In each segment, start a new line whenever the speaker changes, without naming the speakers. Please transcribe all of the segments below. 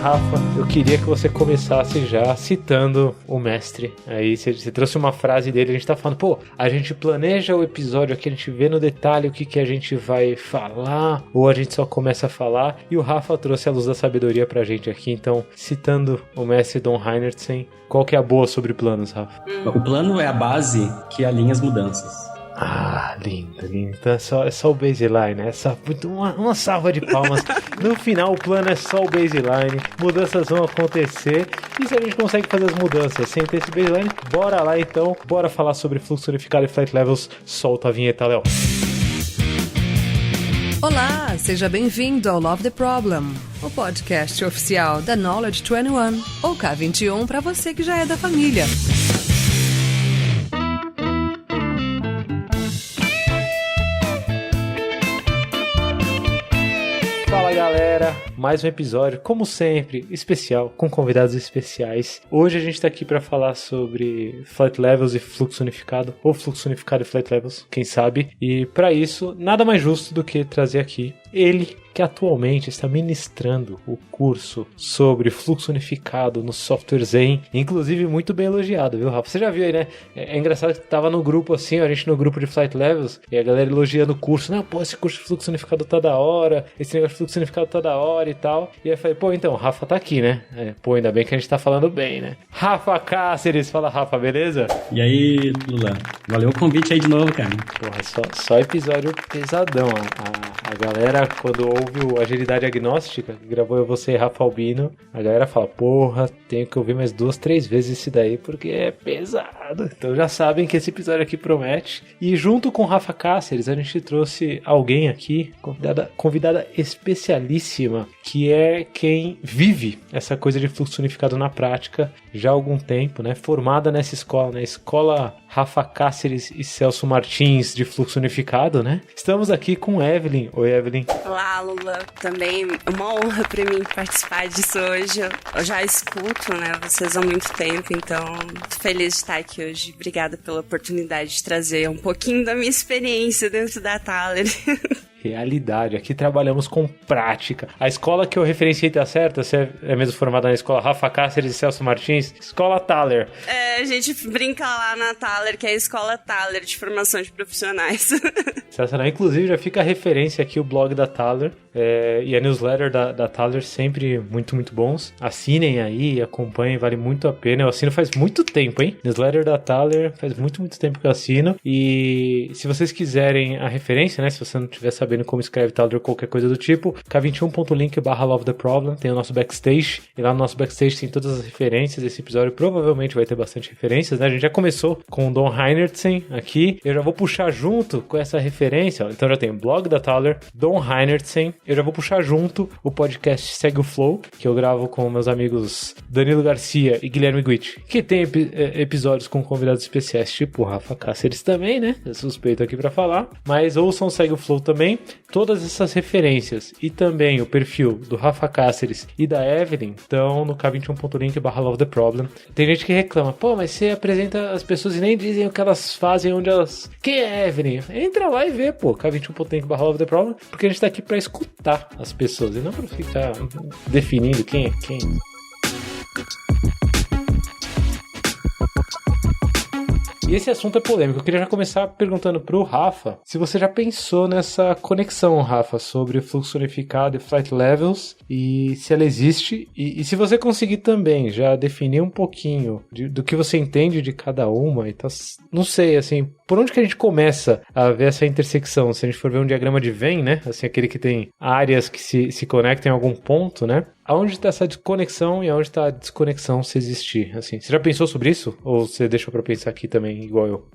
Rafa, eu queria que você começasse já citando o mestre. Aí você trouxe uma frase dele, a gente tá falando, pô, a gente planeja o episódio aqui, a gente vê no detalhe o que a gente vai falar, ou a gente só começa a falar, e o Rafa trouxe a luz da sabedoria pra gente aqui, então, citando o mestre Don Heinertsen, qual que é a boa sobre planos, Rafa?
O plano é a base que alinha as mudanças.
Ah, lindo, lindo. Então é só o baseline, né? Uma salva de palmas. No final, o plano é só o baseline. Mudanças vão acontecer. E se a gente consegue fazer as mudanças sem ter esse baseline, bora lá então. Bora falar sobre fluxo unificado e flight levels. Solta a vinheta, Léo.
Olá, seja bem-vindo ao Love the Problem, o podcast oficial da Knowledge 21, ou K21 para você que já é da família.
Fala galera, mais um episódio, como sempre, especial, com convidados especiais. Hoje a gente tá aqui para falar sobre flight levels e fluxo unificado, ou fluxo unificado e flight levels, quem sabe. E para isso, nada mais justo do que trazer aqui ele, que atualmente está ministrando o curso sobre fluxo unificado no software Zen, inclusive muito bem elogiado, viu, Rafa? Você já viu aí, né? É engraçado que tava no grupo assim, a gente no grupo de Flight Levels, e a galera elogiando o curso. Não, pô, esse curso de fluxo unificado tá da hora, esse negócio de fluxo unificado tá da hora e tal. E aí eu falei, pô, então, o Rafa tá aqui, né? Pô, ainda bem que a gente tá falando bem, né? Rafa Cáceres, fala Rafa, beleza?
E aí, Lula? Valeu o convite aí de novo, cara.
Porra, só episódio pesadão. A galera, quando ouve o Agilidade Agnóstica, que gravou eu, você e Rafa Albino, a galera fala, porra, tenho que ouvir mais 2-3 vezes esse daí, porque é pesado. Então já sabem que esse episódio aqui promete. E junto com Rafa Cáceres, a gente trouxe alguém aqui, convidada especialíssima, que é quem vive essa coisa de fluxo unificado na prática já há algum tempo, né? Formada nessa escola, né? Escola Rafa Cáceres e Celso Martins de fluxo unificado, né? Estamos aqui com Evelyn. Oi, Evelyn.
Olá, Lula. Também uma honra para mim participar disso hoje. Eu já escuto, né, vocês há muito tempo, então muito feliz de estar aqui hoje. Obrigada pela oportunidade de trazer um pouquinho da minha experiência dentro da Thaler.
Realidade, aqui trabalhamos com prática. A escola que eu referenciei tá certa? Você é mesmo formada na escola Rafa Cáceres e Celso Martins? Escola Thaler.
A gente brinca lá na Thaler, que é a escola Thaler de formação de profissionais.
Sensacional. Inclusive, já fica a referência aqui, o blog da Thaler e a newsletter da Thaler, sempre muito, muito bons. Assinem aí, acompanhem, vale muito a pena. Eu assino faz muito tempo, hein? Newsletter da Thaler, faz muito, muito tempo que eu assino. E se vocês quiserem a referência, né? Se você não estiver sabendo como escreve Thaler ou qualquer coisa do tipo, k21.link/lovetheproblem, tem o nosso backstage, e lá no nosso backstage tem todas as referências. Esse episódio provavelmente vai ter bastante referências, né? A gente já começou com o Don Heinertsen aqui, eu já vou puxar junto com essa referência, ó. Então já tem o blog da Thaler, Don Heinertsen, eu já vou puxar junto o podcast Segue o Flow, que eu gravo com meus amigos Danilo Garcia e Guilherme Guit, que tem episódios com convidados especiais, tipo o Rafa Cáceres também, né? Eu suspeito aqui pra falar, mas ouçam Segue o Flow também. Todas essas referências e também o perfil do Rafa Cáceres e da Evelyn estão no k21.link/lovetheproblem. Tem gente que reclama, pô, mas você apresenta as pessoas e nem dizem o que elas fazem, onde elas... Quem é Evelyn? Entra lá e vê, pô, k21.link/lovetheproblem, porque a gente tá aqui pra escutar as pessoas e não pra ficar definindo quem é quem. E esse assunto é polêmico. Eu queria já começar perguntando pro Rafa se você já pensou nessa conexão, Rafa, sobre fluxo unificado e flight levels, e se ela existe, e se você conseguir também já definir um pouquinho do que você entende de cada uma, e tá, não sei, assim, por onde que a gente começa a ver essa intersecção? Se a gente for ver um diagrama de Venn, né, assim, aquele que tem áreas que se conectam em algum ponto, né, aonde está essa desconexão e aonde está a desconexão, se existir, assim, você já pensou sobre isso? Ou você deixou pra pensar aqui também, igual eu?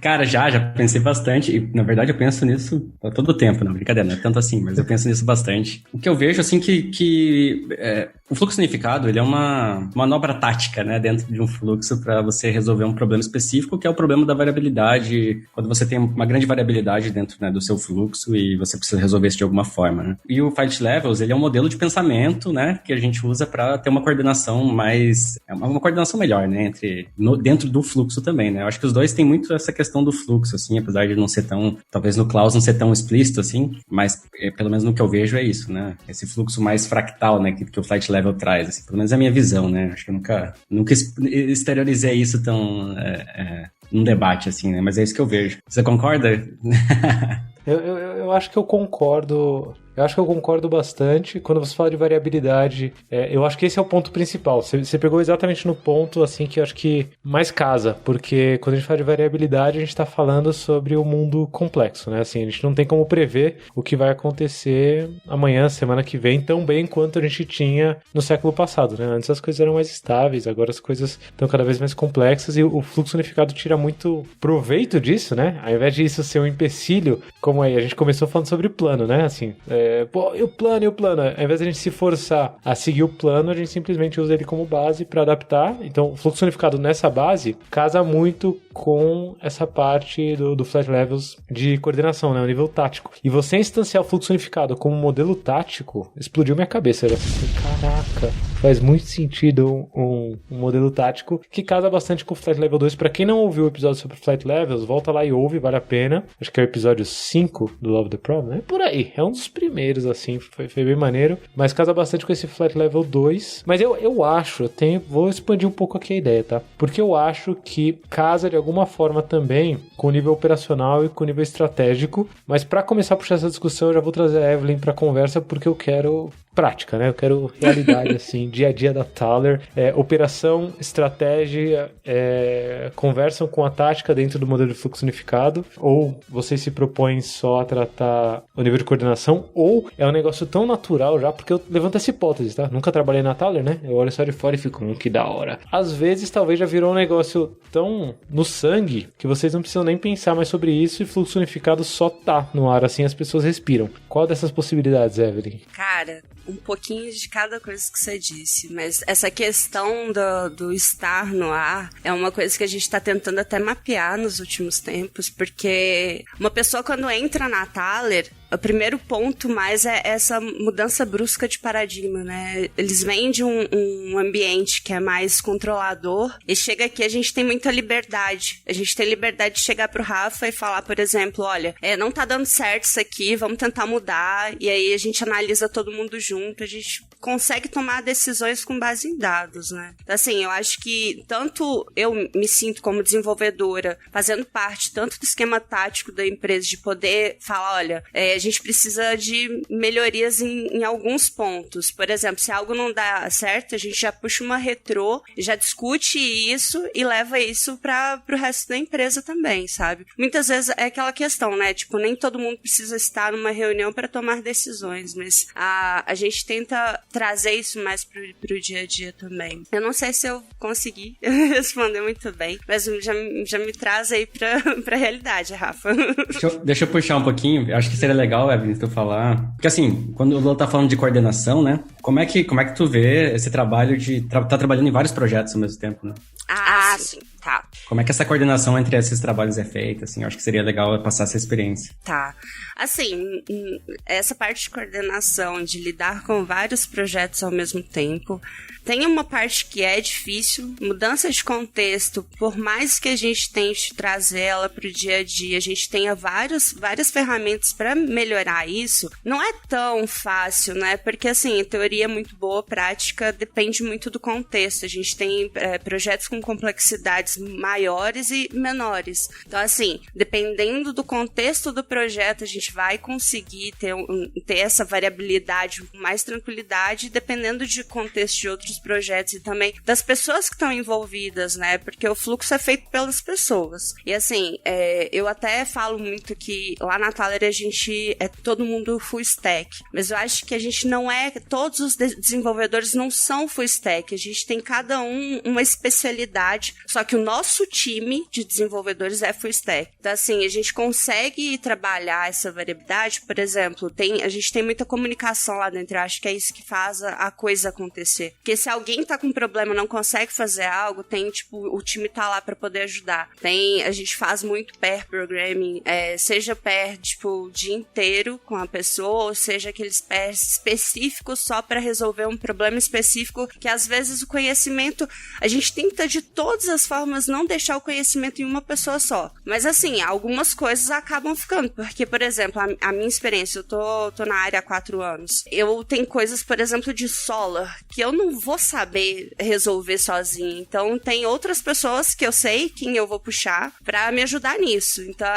Cara, já pensei bastante, e na verdade eu penso nisso a todo tempo, não, brincadeira, não é tanto assim, mas eu penso nisso bastante. O que eu vejo, assim, que o fluxo unificado, ele é uma manobra tática, né, dentro de um fluxo para você resolver um problema específico, que é o problema da variabilidade, quando você tem uma grande variabilidade dentro, né, do seu fluxo e você precisa resolver isso de alguma forma, né. E o Flight Levels, ele é um modelo de pensamento pensamento, né, que a gente usa para ter uma coordenação uma coordenação melhor, né, dentro do fluxo também, né. Eu acho que os dois têm muito essa questão do fluxo, assim, apesar de não ser tão, talvez no Klaus não ser tão explícito, assim, mas pelo menos no que eu vejo é isso, né, esse fluxo mais fractal, né, que o Flight Level traz, assim, pelo menos é a minha visão, né, acho que eu nunca exteriorizei isso tão num debate, assim, né, mas é isso que eu vejo. Você concorda?
Eu acho que eu concordo. Eu acho que eu concordo bastante. Quando você fala de variabilidade, eu acho que esse é o ponto principal. Você pegou exatamente no ponto, assim, que eu acho que mais casa. Porque quando a gente fala de variabilidade, a gente está falando sobre o mundo complexo, né? Assim, a gente não tem como prever o que vai acontecer amanhã, semana que vem, tão bem quanto a gente tinha no século passado, né? Antes as coisas eram mais estáveis, agora as coisas estão cada vez mais complexas e o fluxo unificado tira muito proveito disso, né? Ao invés de isso ser um empecilho, como aí a gente começou falando sobre plano, né? Assim, e o plano? Ao invés de a gente se forçar a seguir o plano, a gente simplesmente usa ele como base para adaptar. Então, o fluxo unificado nessa base casa muito com essa parte do Flight Levels de coordenação, né? O nível tático. E você instanciar o fluxo unificado como modelo tático explodiu minha cabeça. Eu assim, caraca, faz muito sentido um modelo tático que casa bastante com o Flight Level 2. Para quem não ouviu o episódio sobre Flight Levels, volta lá e ouve, vale a pena. Acho que é o episódio 5 do Love the Problem. É por aí, é um dos primeiros, assim, foi bem maneiro. Mas casa bastante com esse Flight Level 2. Mas eu acho, vou expandir um pouco aqui a ideia, tá? Porque eu acho que casa de alguma forma também com o nível operacional e com o nível estratégico. Mas para começar a puxar essa discussão, eu já vou trazer a Evelyn para conversa, porque eu quero prática, né? Eu quero realidade, assim, dia a dia da Thaler. Operação, estratégia, conversam com a tática dentro do modelo de fluxo unificado, ou vocês se propõem só a tratar o nível de coordenação, ou é um negócio tão natural já, porque eu levanto essa hipótese, tá? Nunca trabalhei na Thaler, né? Eu olho só de fora e fico, que da hora. Às vezes, talvez já virou um negócio tão no sangue, que vocês não precisam nem pensar mais sobre isso, e fluxo unificado só tá no ar, assim as pessoas respiram. Qual dessas possibilidades, Evelyn?
Cara, um pouquinho de cada coisa que você disse, mas essa questão do estar no ar é uma coisa que a gente está tentando até mapear nos últimos tempos, porque uma pessoa quando entra na Thaler, o primeiro ponto mais é essa mudança brusca de paradigma, né? Eles vêm de um ambiente que é mais controlador e chega aqui a gente tem muita liberdade. A gente tem liberdade de chegar pro Rafa e falar, por exemplo, olha, não tá dando certo isso aqui, vamos tentar mudar, e aí a gente analisa todo mundo junto, a gente consegue tomar decisões com base em dados, né? Então, assim, eu acho que tanto eu me sinto como desenvolvedora, fazendo parte tanto do esquema tático da empresa, de poder falar, olha, a gente precisa de melhorias em alguns pontos. Por exemplo, se algo não dá certo, a gente já puxa uma retrô, já discute isso e leva isso para o resto da empresa também, sabe? Muitas vezes é aquela questão, né? Tipo, nem todo mundo precisa estar numa reunião para tomar decisões, mas a gente tenta trazer isso mais pro dia a dia também. Eu não sei se eu consegui responder muito bem, mas já me traz aí pra realidade, Rafa.
Deixa eu puxar um pouquinho. Acho que seria legal, Evelyn, tu falar. Porque assim, quando o Lula tá falando de coordenação, né? Como é que tu vê esse trabalho de tá trabalhando em vários projetos ao mesmo tempo, né?
Sim. Tá.
Como é que essa coordenação entre esses trabalhos é feita, assim? Eu acho que seria legal passar essa experiência.
Tá. Assim, essa parte de coordenação, de lidar com vários projetos ao mesmo tempo, tem uma parte que é difícil, mudança de contexto, por mais que a gente tente trazer ela pro dia a dia, a gente tenha várias ferramentas para melhorar isso, não é tão fácil, né? Porque, assim, teoria é muito boa, prática depende muito do contexto. A gente tem projetos com complexidades maiores e menores. Então, assim, dependendo do contexto do projeto, a gente vai conseguir ter essa variabilidade com mais tranquilidade, dependendo de contexto de outros projetos e também das pessoas que estão envolvidas, né? Porque o fluxo é feito pelas pessoas. E, assim, eu até falo muito que lá na Thaler a gente é todo mundo full stack, mas eu acho que a gente não é, todos os desenvolvedores não são full stack, a gente tem cada um uma especialidade, só que o nosso nosso time de desenvolvedores é full stack. Então, assim, a gente consegue trabalhar essa variabilidade. Por exemplo, a gente tem muita comunicação lá dentro. Eu acho que é isso que faz a coisa acontecer. Porque se alguém tá com um problema e não consegue fazer algo, o time tá lá pra poder ajudar. A gente faz muito pair programming, seja pair, o dia inteiro com a pessoa, ou seja, aqueles pairs específicos só pra resolver um problema específico, que às vezes o conhecimento, a gente tenta de todas as formas não deixar o conhecimento em uma pessoa só. Mas assim, algumas coisas acabam ficando, porque, por exemplo, a minha experiência, eu tô na área há 4 anos. Eu tenho coisas, por exemplo, de solar, que eu não vou saber resolver sozinha. Então, tem outras pessoas que eu sei quem eu vou puxar pra me ajudar nisso. Então,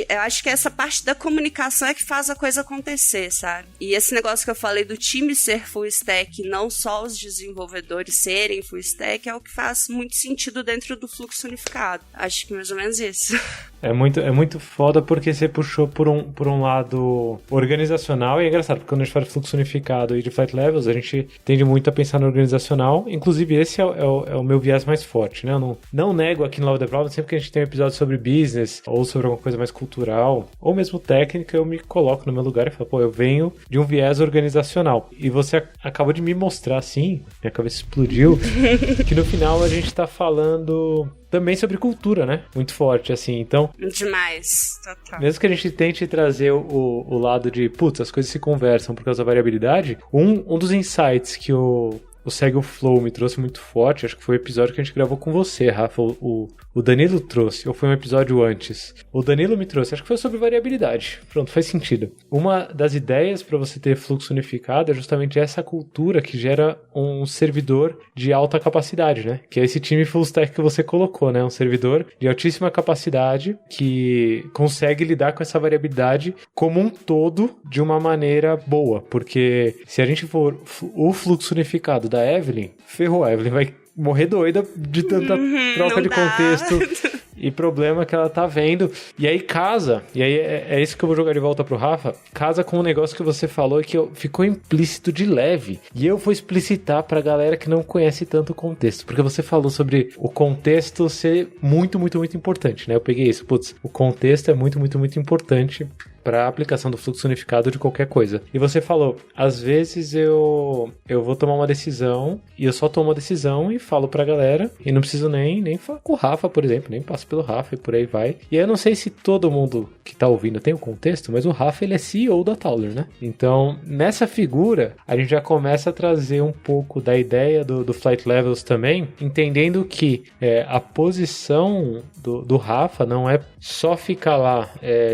eu acho que essa parte da comunicação é que faz a coisa acontecer, sabe? E esse negócio que eu falei do time ser full stack, não só os desenvolvedores serem full stack, é o que faz muito sentido dentro do fluxo unificado. Acho que mais ou menos isso.
É muito foda porque você puxou por um lado organizacional, e é engraçado, porque quando a gente fala de fluxo unificado e de flight levels, a gente tende muito a pensar no organizacional, inclusive esse é o meu viés mais forte, né? Eu não nego aqui no Love the Problem, sempre que a gente tem um episódio sobre business, ou sobre alguma coisa mais cultural, ou mesmo técnica, eu me coloco no meu lugar e falo, eu venho de um viés organizacional. E você acabou de me mostrar, assim, minha cabeça explodiu, que no final a gente tá falando também sobre cultura, né? Muito forte, assim, então...
Demais, total.
Mesmo que a gente tente trazer o lado de, as coisas se conversam por causa da variabilidade, um dos insights que o Segue o Flow me trouxe muito forte, acho que foi o episódio que a gente gravou com você, Rafa, o Danilo trouxe, ou foi um episódio antes? O Danilo me trouxe, acho que foi sobre variabilidade. Pronto, faz sentido. Uma das ideias para você ter fluxo unificado é justamente essa cultura que gera um servidor de alta capacidade, né? Que é esse time full stack que você colocou, né? Um servidor de altíssima capacidade que consegue lidar com essa variabilidade como um todo de uma maneira boa. Porque se a gente for o fluxo unificado da Evelyn, ferrou, a Evelyn vai morrer doida de tanta troca de contexto e problema que ela tá vendo. E aí é isso que eu vou jogar de volta pro Rafa, casa com um negócio que você falou e que ficou implícito de leve. E eu vou explicitar pra galera que não conhece tanto o contexto, porque você falou sobre o contexto ser muito, muito, muito importante, né? Eu peguei isso, o contexto é muito, muito, muito importante para a aplicação do fluxo unificado de qualquer coisa. E você falou, às vezes eu vou tomar uma decisão e eu só tomo a decisão e falo pra galera e não preciso nem falar com o Rafa, por exemplo, nem passo pelo Rafa e por aí vai. E eu não sei se todo mundo que tá ouvindo tem o contexto, mas o Rafa, ele é CEO da Taller, né? Então, nessa figura, a gente já começa a trazer um pouco da ideia do Flight Levels também, entendendo que a posição do Rafa não é só ficar lá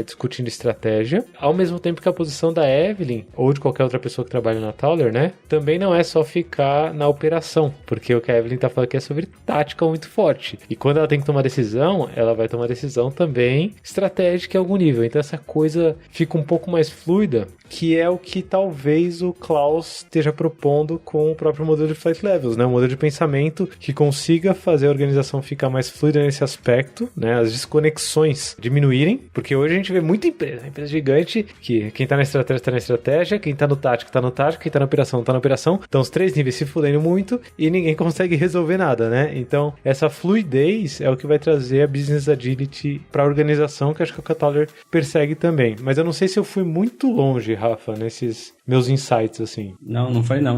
discutindo estratégia, ao mesmo tempo que a posição da Evelyn, ou de qualquer outra pessoa que trabalha na Taller, né, também não é só ficar na operação, porque o que a Evelyn tá falando aqui é sobre tática muito forte, e quando ela tem que tomar decisão, ela vai tomar decisão também estratégica em algum nível, então essa coisa fica um pouco mais fluida, que é o que talvez o Klaus esteja propondo com o próprio modelo de Flight Levels, né, um modelo de pensamento que consiga fazer a organização ficar mais fluida nesse aspecto, né, as desconexões diminuírem, porque hoje a gente vê muita empresa gigante, que quem tá na estratégia tá na estratégia, quem tá no tático tá no tático, quem tá na operação tá na operação, então os 3 níveis se fudendo muito e ninguém consegue resolver nada, né? Então essa fluidez é o que vai trazer a business agility pra organização, que acho que o Taller persegue também. Mas eu não sei se eu fui muito longe, Rafa, nesses meus insights, assim.
Não foi não.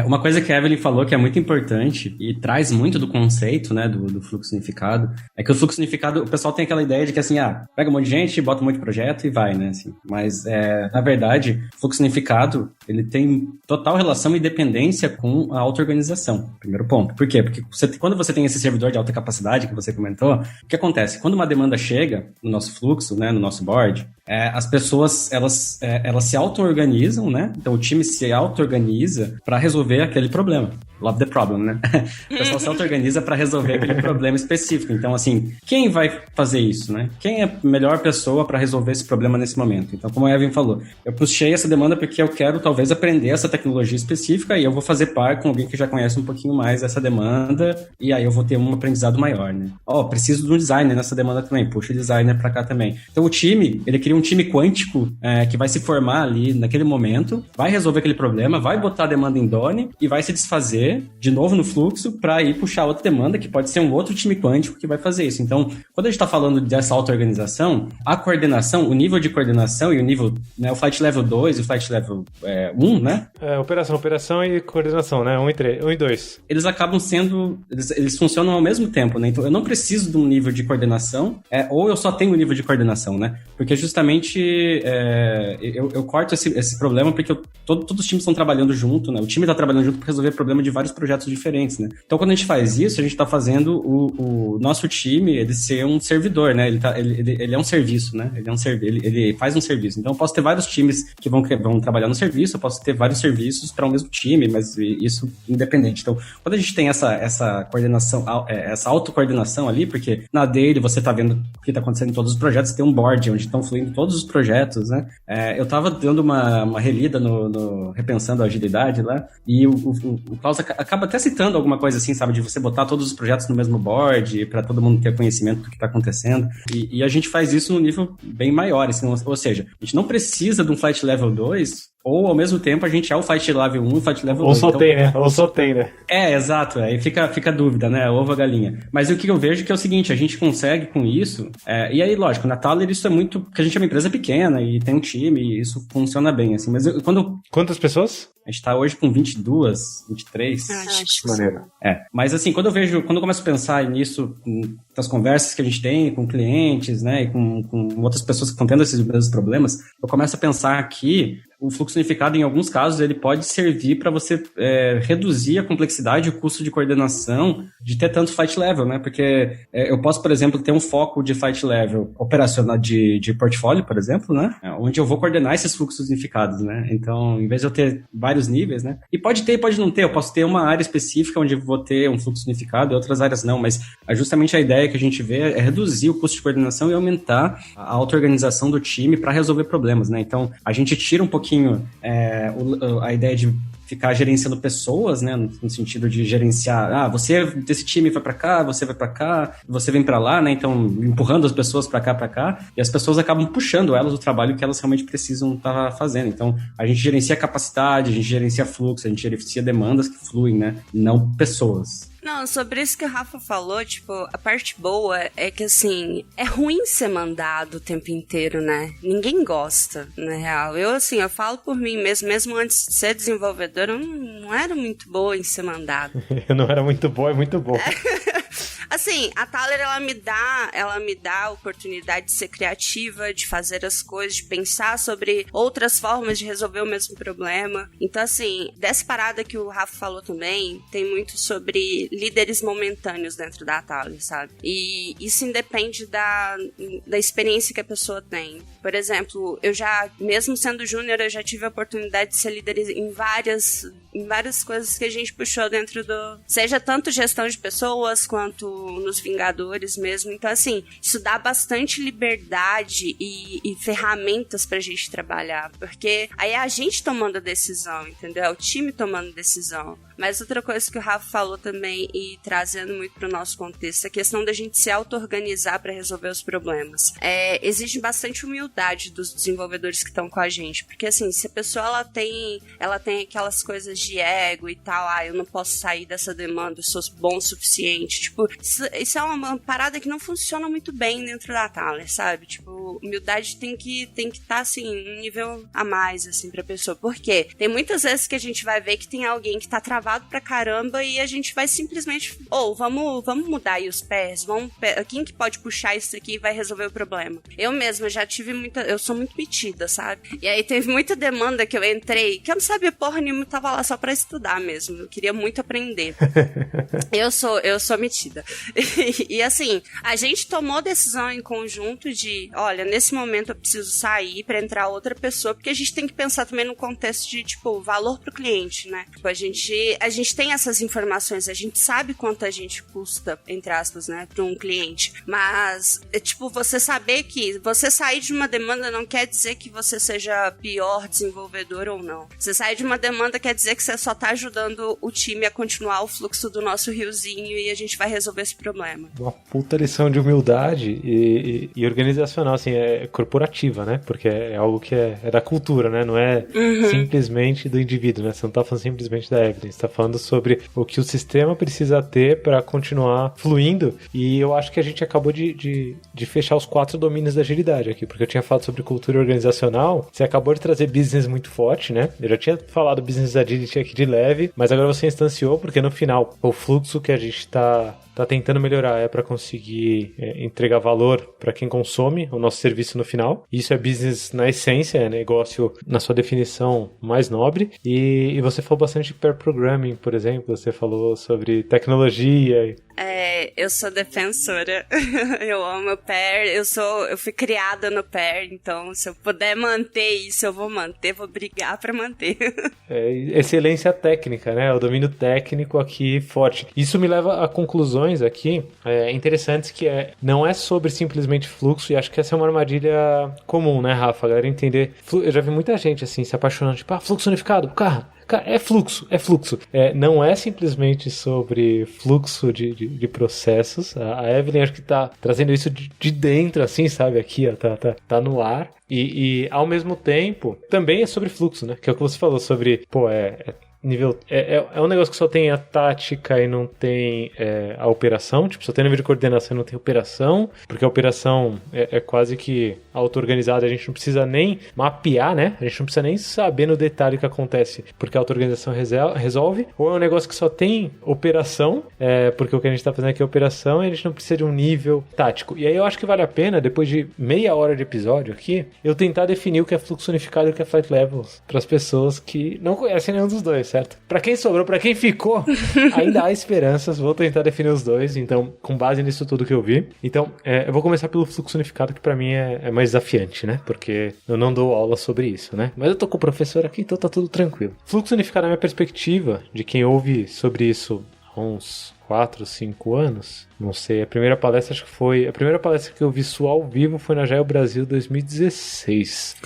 Uma coisa que a Evelyn falou que é muito importante e traz muito do conceito, né, do fluxo unificado, é que o fluxo unificado, o pessoal tem aquela ideia de que assim, pega um monte de gente, bota um monte de projeto e vai, né, assim. Mas, na verdade, o fluxo unificado, ele tem total relação e dependência com a auto-organização, primeiro ponto. Por quê? Porque quando você tem esse servidor de alta capacidade que você comentou, o que acontece? Quando uma demanda chega no nosso fluxo, né, no nosso board, as pessoas, elas se auto-organizam, né? Então, o time se auto-organiza para resolver aquele problema. Love the problem, né? O pessoal se auto-organiza para resolver aquele problema específico. Então, assim, quem vai fazer isso, né? Quem é a melhor pessoa para resolver esse problema nesse momento? Então, como a Evelyn falou, eu puxei essa demanda porque eu quero, talvez, aprender essa tecnologia específica e eu vou fazer par com alguém que já conhece um pouquinho mais essa demanda e aí eu vou ter um aprendizado maior, né? Preciso de um designer nessa demanda também. Puxa o designer para cá também. Então, o time, ele cria um time quântico que vai se formar ali naquele momento, vai resolver aquele problema, vai botar a demanda em Done e vai se desfazer de novo no fluxo para ir puxar outra demanda, que pode ser um outro time quântico que vai fazer isso. Então, quando a gente está falando dessa auto-organização, a coordenação, o nível de coordenação e o nível, né, o Flight Level 2 e o Flight Level 1, né?
Operação e coordenação, né? 1 e 2.
Eles acabam sendo... Eles funcionam ao mesmo tempo, né? Então, eu não preciso de um nível de coordenação, ou eu só tenho um nível de coordenação, né? Porque justamente eu corto esse problema porque todos os times estão trabalhando junto, né? O time está trabalhando junto para resolver problema de vários projetos diferentes, né? Então, quando a gente faz isso, a gente está fazendo o nosso time ele ser um servidor, né? Ele é um serviço, né? Ele faz um serviço. Então, eu posso ter vários times que vão trabalhar no serviço, eu posso ter vários serviços para o mesmo time, mas isso independente. Então, quando a gente tem essa coordenação, essa autocoordenação ali, porque na daily você está vendo o que está acontecendo em todos os projetos, tem um board onde estão fluindo todos os projetos, né? Eu estava dando uma relida no Repensando a Agilidade lá, e o Klaus acaba até citando alguma coisa assim, sabe, de você botar todos os projetos no mesmo board para todo mundo ter conhecimento do que está acontecendo, e a gente faz isso num nível bem maior, assim, ou seja, a gente não precisa de um Flight Level 2, ou ao mesmo tempo a gente é o Flight Level 1 e o Flight Level 2.
Ou só tem, né?
Exato, aí fica a dúvida, né, ovo a galinha. Mas o que eu vejo que é o seguinte, a gente consegue com isso, e aí, lógico, na Thaler isso é muito, porque a gente é uma empresa pequena e tem um time, e isso funciona bem, assim, mas
Quantas pessoas?
A gente tá hoje com 22, 23.
Acho que
maneiro.
Mas assim, quando eu começo a pensar nisso, das conversas que a gente tem com clientes, né, e com outras pessoas que estão tendo esses mesmos problemas, eu começo a pensar que o fluxo unificado, em alguns casos, ele pode servir para você reduzir a complexidade e o custo de coordenação de ter tanto flight level, né? Porque eu posso, por exemplo, ter um foco de flight level operacional de portfólio, por exemplo, né? Onde eu vou coordenar esses fluxos unificados, né? Então, em vez de eu ter vários níveis, né? E pode ter e pode não ter. Eu posso ter uma área específica onde eu vou ter um fluxo unificado e outras áreas não, mas justamente a ideia que a gente vê é reduzir o custo de coordenação e aumentar a auto-organização do time para resolver problemas, né? Então, a gente tira um pouquinho a ideia de ficar gerenciando pessoas, né, no sentido de gerenciar, você desse time vai pra cá, você vai pra cá, você vem pra lá, né, então empurrando as pessoas pra cá, e as pessoas acabam puxando elas o trabalho que elas realmente precisam estar fazendo. Então, a gente gerencia capacidade, a gente gerencia fluxo, a gente gerencia demandas que fluem, né, não pessoas.
Não, sobre isso que o Rafa falou, tipo, a parte boa é que, assim, é ruim ser mandado o tempo inteiro, né? Ninguém gosta, na real. Eu falo por mim mesmo antes de ser desenvolvedora, eu não era muito boa em ser mandado.
Eu não era muito boa, é muito boa.
Assim, a Thaler, ela me dá a oportunidade de ser criativa, de fazer as coisas, de pensar sobre outras formas de resolver o mesmo problema. Então, assim, dessa parada que o Rafa falou também, tem muito sobre líderes momentâneos dentro da Thaler, sabe? E isso independe da experiência que a pessoa tem. Por exemplo, mesmo sendo júnior, eu já tive a oportunidade de ser líder em várias coisas que a gente puxou dentro seja tanto gestão de pessoas, quanto nos Vingadores mesmo. Então, assim, isso dá bastante liberdade e ferramentas pra gente trabalhar, porque aí é a gente tomando a decisão, entendeu? É o time tomando decisão. Mas outra coisa que o Rafa falou também, e trazendo muito pro nosso contexto, é a questão da gente se auto-organizar para resolver os problemas. Exige bastante humildade dos desenvolvedores que estão com a gente, porque assim, se a pessoa ela tem aquelas coisas de ego e tal, eu não posso sair dessa demanda, eu sou bom o suficiente, tipo, isso é uma parada que não funciona muito bem dentro da Thaler, sabe? Tipo, humildade tem que estar assim, um nível a mais, assim, pra pessoa. Por quê? Tem muitas vezes que a gente vai ver que tem alguém que tá travado pra caramba e a gente vai simplesmente, vamos mudar aí os pés, quem que pode puxar isso aqui e vai resolver o problema? Eu mesma já tive eu sou muito metida, sabe? E aí teve muita demanda que eu entrei, que eu não sabia porra nenhuma, eu tava lá só pra estudar mesmo, eu queria muito aprender. Eu sou metida. E assim, a gente tomou decisão em conjunto de, olha, nesse momento eu preciso sair pra entrar outra pessoa, porque a gente tem que pensar também no contexto de, tipo, valor pro cliente, né? Tipo, a gente tem essas informações, a gente sabe quanto a gente custa, entre aspas, né, pra um cliente, mas, tipo, você saber que você sair de uma demanda não quer dizer que você seja pior desenvolvedor ou não. Você sair de uma demanda quer dizer que você só tá ajudando o time a continuar o fluxo do nosso riozinho e a gente vai resolver esse problema.
Uma puta lição de humildade e organizacional, assim, é corporativa, né? Porque é algo que é da cultura, né? Não é simplesmente do indivíduo, né? Você não tá falando simplesmente da Evelyn, você tá falando sobre o que o sistema precisa ter para continuar fluindo, e eu acho que a gente acabou de fechar os 4 domínios da agilidade aqui, porque eu tinha falado sobre cultura organizacional, você acabou de trazer business muito forte, né? Eu já tinha falado business agility aqui de leve, mas agora você instanciou, porque no final, o fluxo que a gente tá tentando melhorar é para conseguir entregar valor para quem consome o nosso serviço no final. Isso é business na essência, é negócio na sua definição mais nobre. E você falou bastante de pair programming, por exemplo, você falou sobre tecnologia.
Eu sou defensora, eu amo o pair, eu fui criada no pair, então se eu puder manter isso, eu vou manter, vou brigar pra manter.
Excelência técnica, né? O domínio técnico aqui forte. Isso me leva a conclusões aqui interessantes, que não é sobre simplesmente fluxo, e acho que essa é uma armadilha comum, né, Rafa? A galera entender. Eu já vi muita gente assim se apaixonando, tipo, fluxo unificado, cara, é fluxo. Não é simplesmente sobre fluxo de processos. A Evelyn acho que tá trazendo isso de dentro, assim, sabe? Aqui, ó, tá no ar. E ao mesmo tempo, também é sobre fluxo, né? Que é o que você falou sobre, nível... É um negócio que só tem a tática e não tem a operação. Tipo, só tem nível de coordenação e não tem operação. Porque a operação é quase que auto-organizada. A gente não precisa nem mapear, né? A gente não precisa nem saber no detalhe o que acontece, porque a auto-organização resolve. Ou é um negócio que só tem operação, porque o que a gente tá fazendo aqui é operação, e a gente não precisa de um nível tático. E aí eu acho que vale a pena, depois de meia hora de episódio aqui, eu tentar definir o que é fluxo unificado e o que é flight levels para as pessoas que não conhecem nenhum dos dois, certo? Pra quem sobrou, pra quem ficou, ainda há esperanças. Vou tentar definir os dois, então, com base nisso tudo que eu vi. Então, eu vou começar pelo fluxo unificado, que pra mim é mais desafiante, né? Porque eu não dou aula sobre isso, né? Mas eu tô com o professor aqui, então tá tudo tranquilo. Fluxo unificado, na minha perspectiva, de quem ouve sobre isso há uns 4, 5 anos, não sei, a primeira palestra que eu vi sua ao vivo foi na Agile Brasil 2016.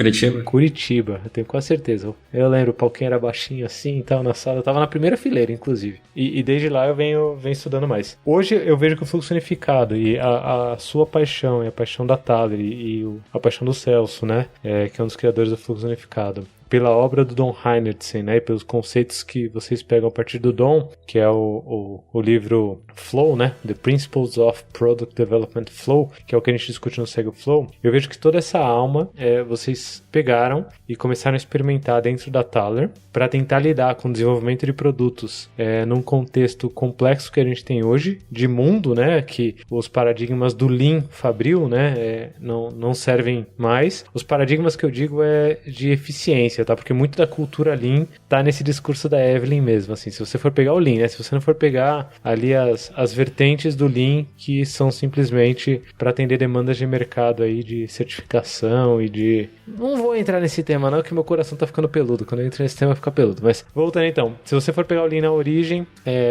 Curitiba, eu tenho quase certeza. Eu lembro, o palquinho era baixinho assim e tal, na sala, eu tava na primeira fileira, inclusive. E desde lá eu venho estudando mais. Hoje eu vejo que o fluxo unificado e a sua paixão, e a paixão da Thaler e a paixão do Celso, né, que é um dos criadores do fluxo unificado, pela obra do Don Heinertsen, né, e pelos conceitos que vocês pegam a partir do Don, que é o livro Flow, né, The Principles of Product Development Flow, que é o que a gente discute no Sega Flow. Eu vejo que toda essa alma vocês pegaram e começaram a experimentar dentro da Thaler para tentar lidar com o desenvolvimento de produtos num contexto complexo que a gente tem hoje, de mundo, né, que os paradigmas do Lean Fabril, né, não servem mais. Os paradigmas que eu digo de eficiência, tá? Porque muito da cultura Lean tá nesse discurso da Evelyn mesmo, assim, se você for pegar o Lean, né? Se você não for pegar ali as vertentes do Lean que são simplesmente para atender demandas de mercado aí, de certificação e de... Não vou entrar nesse tema não, que meu coração tá ficando peludo, quando eu entro nesse tema fica peludo, mas voltando então, se você for pegar o Lean na origem,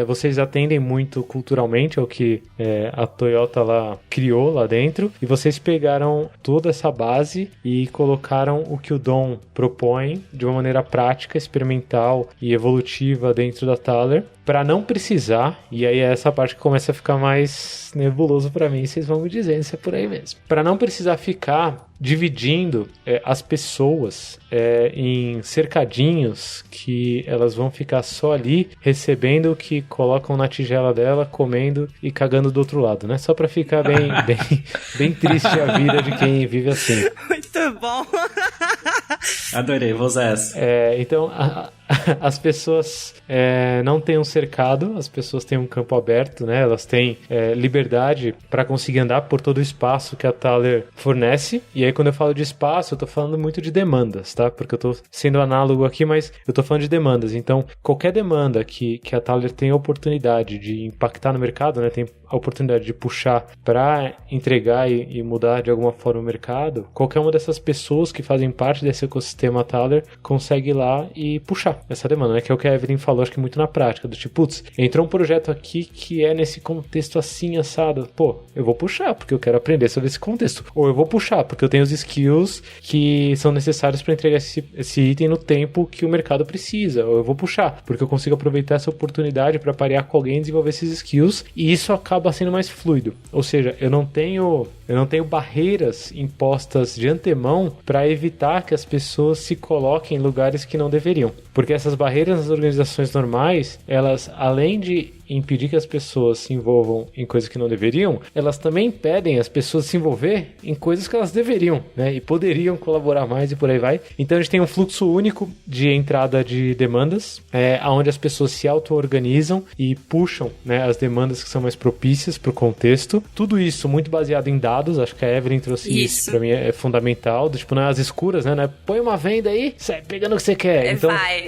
vocês atendem muito culturalmente ao que a Toyota lá criou lá dentro, e vocês pegaram toda essa base e colocaram o que o Don propõe de uma maneira prática, experimental e evolutiva dentro da Thaler, para não precisar, e aí é essa parte que começa a ficar mais nebuloso para mim, vocês vão me dizendo se é por aí mesmo, para não precisar ficar dividindo as pessoas em cercadinhos que elas vão ficar só ali recebendo o que colocam na tigela dela, comendo e cagando do outro lado, né? Só para ficar bem triste a vida de quem vive assim.
Muito bom!
Adorei, vou usar essa.
Então, as pessoas não têm um cercado, as pessoas têm um campo aberto, né? Elas têm liberdade para conseguir andar por todo o espaço que a Thaler fornece. E aí, quando eu falo de espaço, eu tô falando muito de demandas, tá? Porque eu tô sendo análogo aqui, mas eu tô falando de demandas. Então, qualquer demanda que a Thaler tem a oportunidade de impactar no mercado, né? Tem a oportunidade de puxar para entregar e mudar de alguma forma o mercado, qualquer uma dessas pessoas que fazem parte desse ecossistema Thaler consegue ir lá e puxar. essa demanda, né? Que é o que a Evelyn falou, acho que muito na prática, do tipo, putz, entrou um projeto aqui que é nesse contexto assim, assado. Pô, eu vou puxar, porque eu quero aprender sobre esse contexto. Ou eu vou puxar, porque eu tenho os skills que são necessários para entregar esse item no tempo que o mercado precisa. Ou eu vou puxar, porque eu consigo aproveitar essa oportunidade para parear com alguém e desenvolver esses skills, e isso acaba sendo mais fluido. Ou seja, eu não tenho barreiras impostas de antemão para evitar que as pessoas se coloquem em lugares que não deveriam. Porque essas barreiras nas organizações normais, elas, além de impedir que as pessoas se envolvam em coisas que não deveriam, elas também impedem as pessoas se envolver em coisas que elas deveriam, né? E poderiam colaborar mais e por aí vai. Então a gente tem um fluxo único de entrada de demandas, onde as pessoas se auto-organizam e puxam, né, as demandas que são mais propícias para o contexto. Tudo isso muito baseado em dados. Acho que a Evelyn trouxe isso para mim, é fundamental. Tipo, não é as escuras, né? Põe uma venda aí, sai pegando o que você quer. Então,
vai.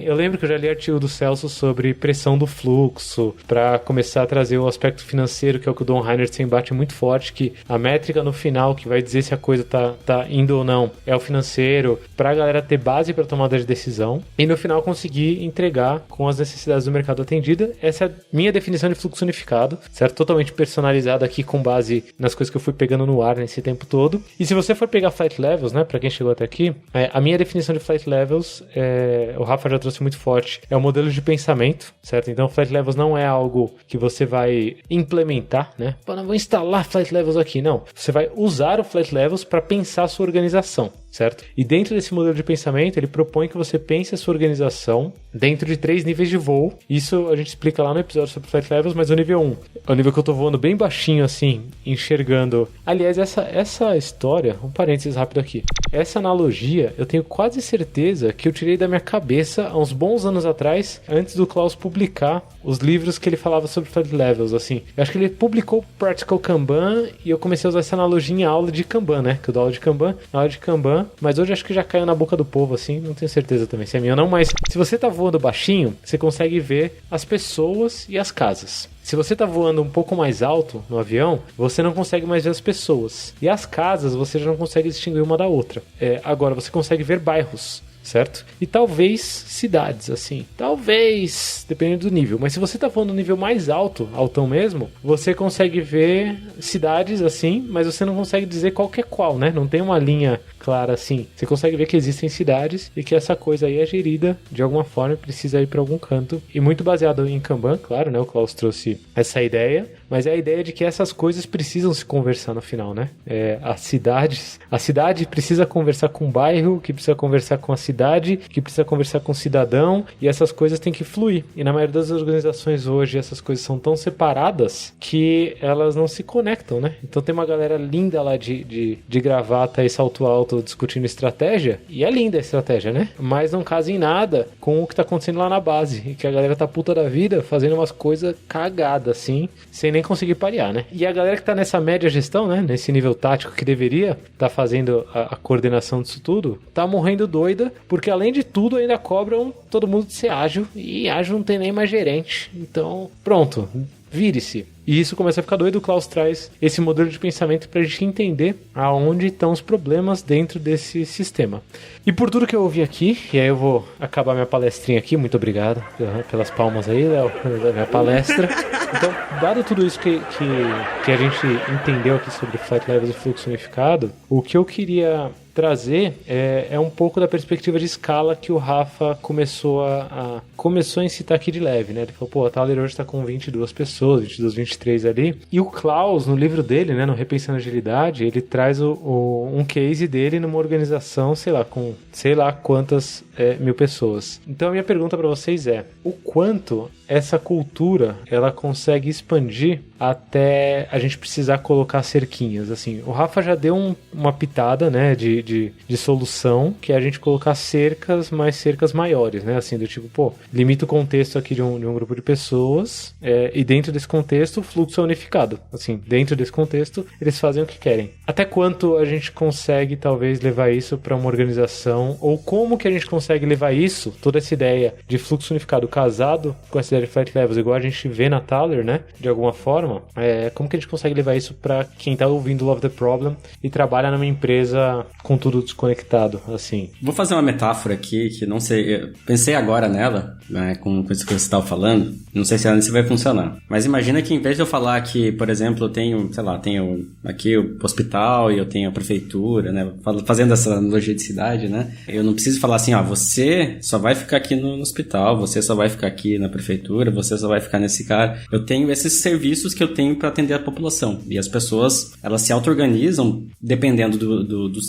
Eu lembro que eu já li artigo do Celso sobre pressão do fluxo, para começar a trazer o aspecto financeiro, que é o que o Don Heinertsen bate muito forte, que a métrica no final que vai dizer se a coisa tá indo ou não é o financeiro, para a galera ter base para tomada de decisão e no final conseguir entregar com as necessidades do mercado atendida. Essa é a minha definição de fluxo unificado, certo? Totalmente personalizada aqui com base nas coisas que eu fui pegando no ar nesse tempo todo. E se você for pegar Flight Levels, né, para quem chegou até aqui, a minha definição de Flight Levels, o Rafa já trouxe muito forte, é o modelo de pensamento, certo? Então Flight Levels não é algo que você vai implementar, né? Pô, não vou instalar Flight Levels aqui, não. Você vai usar o Flight Levels para pensar a sua organização, certo? E dentro desse modelo de pensamento, ele propõe que você pense a sua organização dentro de 3 níveis de voo. Isso a gente explica lá no episódio sobre Flight Levels, mas o nível 1 é o nível que eu tô voando bem baixinho, assim, enxergando. Aliás, essa história, um parênteses rápido aqui. Essa analogia, eu tenho quase certeza que eu tirei da minha cabeça há uns bons anos atrás, antes do Klaus publicar os livros que ele falava sobre Flight Levels, assim. Eu acho que ele publicou Practical Kanban e eu comecei a usar essa analogia em aula de Kanban, né? Que eu dou aula de Kanban, mas hoje acho que já caiu na boca do povo, assim, não tenho certeza também se é minha ou não, mas se você tá voando baixinho, você consegue ver as pessoas e as casas. Se você tá voando um pouco mais alto no avião, você não consegue mais ver as pessoas. E as casas você já não consegue distinguir uma da outra. Agora você consegue ver bairros, certo? E talvez cidades, assim. Talvez, dependendo do nível. Mas se você tá voando no nível mais alto, altão mesmo, você consegue ver cidades, assim, mas você não consegue dizer qual que é qual, né? Não tem uma linha clara, assim. Você consegue ver que existem cidades e que essa coisa aí é gerida de alguma forma e precisa ir para algum canto. E muito baseado em Kanban, claro, né? O Klaus trouxe essa ideia, mas é a ideia de que essas coisas precisam se conversar no final, né? A cidade precisa conversar com o bairro, que precisa conversar com a cidade, que precisa conversar com o cidadão, e essas coisas têm que fluir. E na maioria das organizações hoje, essas coisas são tão separadas que elas não se conectam, né? Então tem uma galera linda lá de gravata e salto alto discutindo estratégia, e é linda a estratégia, né? Mas não casa em nada com o que tá acontecendo lá na base, e que a galera tá puta da vida fazendo umas coisas cagadas, assim, sem nem conseguir parear, né? E a galera que tá nessa média gestão, né? Nesse nível tático que deveria tá fazendo a coordenação disso tudo, tá morrendo doida, porque além de tudo ainda cobram todo mundo de ser ágil, e ágil não tem nem mais gerente. Então, pronto, vire-se. E isso começa a ficar doido. O Klaus traz esse modelo de pensamento pra gente entender aonde estão os problemas dentro desse sistema. E por tudo que eu ouvi aqui, e aí eu vou acabar minha palestrinha aqui, muito obrigado pelas palmas aí, Léo, da minha palestra. Então, dado tudo isso que a gente entendeu aqui sobre Flight Levels e fluxo unificado, o que eu queria trazer é um pouco da perspectiva de escala que o Rafa começou a incitar aqui de leve, né? Ele falou, pô, a Thaler hoje tá com 22 pessoas, 22, 23 ali. E o Klaus, no livro dele, né, no Repensando Agilidade, ele traz um case dele numa organização, sei lá, com sei lá quantas mil pessoas. Então a minha pergunta para vocês é, o quanto essa cultura, ela consegue expandir até a gente precisar colocar cerquinhas, assim. O Rafa já deu uma pitada, né, de solução, que é a gente colocar cercas, mais cercas maiores, né, assim, do tipo, pô, limita o contexto aqui de um grupo de pessoas, e dentro desse contexto o fluxo é unificado, assim, dentro desse contexto eles fazem o que querem. Até quanto a gente consegue, talvez, levar isso para uma organização, ou como que a gente consegue levar isso, toda essa ideia de fluxo unificado casado com essa ideia de Flight Levels, igual a gente vê na Thaler, né, de alguma forma, como que a gente consegue levar isso para quem tá ouvindo Love the Problem e trabalha numa empresa com com tudo desconectado, assim.
Vou fazer uma metáfora aqui, que não sei, eu pensei agora nela, né, com isso que você estava falando, não sei se vai funcionar. Mas imagina que em vez de eu falar que, por exemplo, eu tenho, sei lá, tenho aqui o hospital e eu tenho a prefeitura, né, fazendo essa analogia de cidade, né, eu não preciso falar assim, você só vai ficar aqui no hospital, você só vai ficar aqui na prefeitura, você só vai ficar nesse cara. Eu tenho esses serviços que eu tenho para atender a população. E as pessoas, elas se auto-organizam dependendo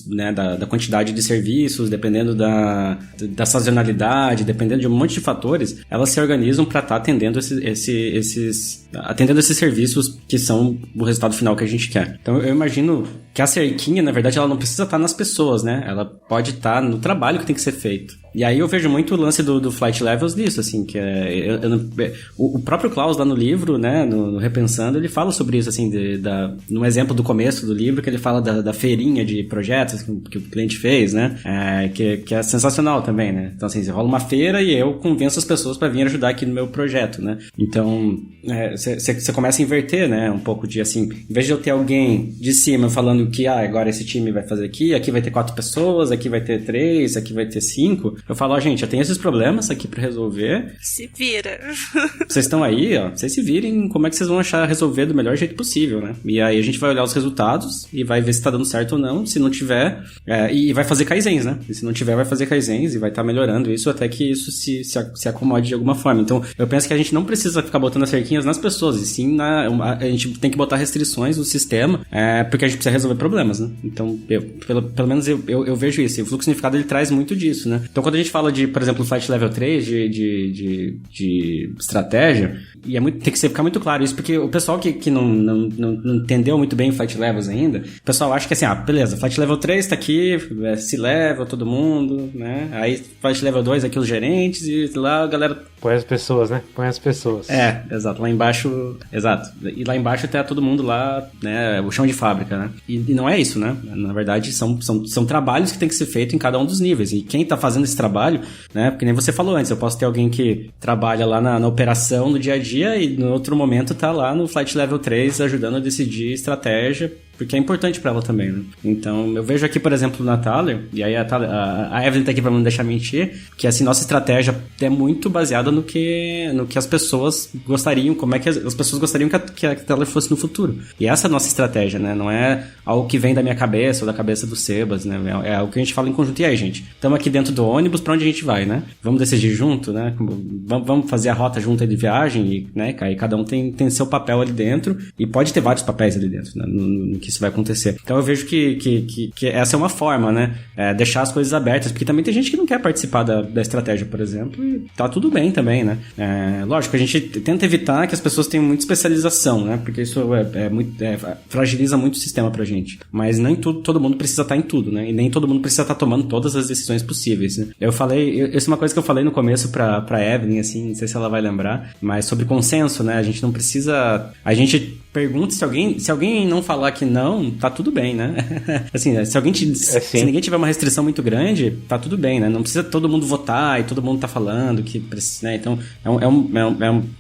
né, da quantidade de serviços, dependendo da sazonalidade, dependendo de um monte de fatores, elas se organizam para estar atendendo atendendo esses serviços que são o resultado final que a gente quer. Então eu imagino que a cerquinha, na verdade, ela não precisa estar nas pessoas, né? Ela pode estar no trabalho que tem que ser feito. E aí eu vejo muito o lance do Flight Levels nisso, assim, que o próprio Klaus lá no livro, né, no Repensando, ele fala sobre isso, assim, num exemplo do começo do livro, que ele fala da feirinha de projetos que o cliente fez, né, que é sensacional também, né. Então, assim, rola uma feira e eu convenço as pessoas para vir ajudar aqui no meu projeto, né. Então, você começa a inverter, né, um pouco de, assim, em vez de eu ter alguém de cima falando que, agora esse time vai fazer aqui vai ter 4 pessoas, aqui vai ter 3, aqui vai ter 5... Eu falo, gente, eu tenho esses problemas aqui pra resolver.
Se vira.
Vocês estão aí, vocês se virem, como é que vocês vão achar resolver do melhor jeito possível, né? E aí a gente vai olhar os resultados e vai ver se tá dando certo ou não. Se não tiver, e vai fazer kaizens, né? E se não tiver, vai fazer kaizens e vai estar melhorando isso até que isso se acomode de alguma forma. Então, eu penso que a gente não precisa ficar botando as cerquinhas nas pessoas, e sim a gente tem que botar restrições no sistema, porque a gente precisa resolver problemas, né? Então, pelo menos eu vejo isso. E o fluxo unificado, ele traz muito disso, né? Então, quando a gente fala de, por exemplo, Flight Level 3, de estratégia, e tem que ficar muito claro isso, porque o pessoal que não entendeu muito bem Flight Levels ainda, o pessoal acha que assim, beleza, Flight Level 3 tá aqui, C-Level, todo mundo, né? Aí Flight Level 2 aqui os gerentes, e lá a galera...
Põe as pessoas, né? Põe as pessoas.
Exato. Lá embaixo... Exato. E lá embaixo tá todo mundo lá, né? O chão de fábrica, né? E não é isso, né? Na verdade, são trabalhos que tem que ser feito em cada um dos níveis. E quem tá fazendo esse trabalho, né? Porque nem você falou antes, eu posso ter alguém que trabalha lá na operação, no dia a dia, e no outro momento tá lá no Flight Level 3 ajudando a decidir estratégia, porque é importante pra ela também, né? Então, eu vejo aqui, por exemplo, na Thaler, e aí a Evelyn tá aqui pra não deixar mentir, que assim, nossa estratégia é muito baseada no que as pessoas gostariam, como é que as pessoas gostariam que a Thaler fosse no futuro. E essa é a nossa estratégia, né? Não é algo que vem da minha cabeça ou da cabeça do Sebas, né? É algo que a gente fala em conjunto. E aí, gente? Estamos aqui dentro do ônibus, pra onde a gente vai, né? Vamos decidir junto, né? Vamos fazer a rota junto aí de viagem, e, né? Aí cada um tem seu papel ali dentro, e pode ter vários papéis ali dentro, né? No que isso vai acontecer. Então eu vejo que essa é uma forma, né? Deixar as coisas abertas, porque também tem gente que não quer participar da estratégia, por exemplo, e tá tudo bem também, né? Lógico, a gente tenta evitar que as pessoas tenham muita especialização, né? Porque isso fragiliza muito o sistema pra gente. Mas nem todo mundo precisa estar em tudo, né? E nem todo mundo precisa estar tomando todas as decisões possíveis, né? Isso é uma coisa que eu falei no começo pra Evelyn, assim, não sei se ela vai lembrar, mas sobre consenso, né? A gente não precisa... A gente pergunta se alguém não falar que não, tá tudo bem, né? Assim, se ninguém tiver uma restrição muito grande, tá tudo bem, né? Não precisa todo mundo votar e todo mundo tá falando que, né? Então,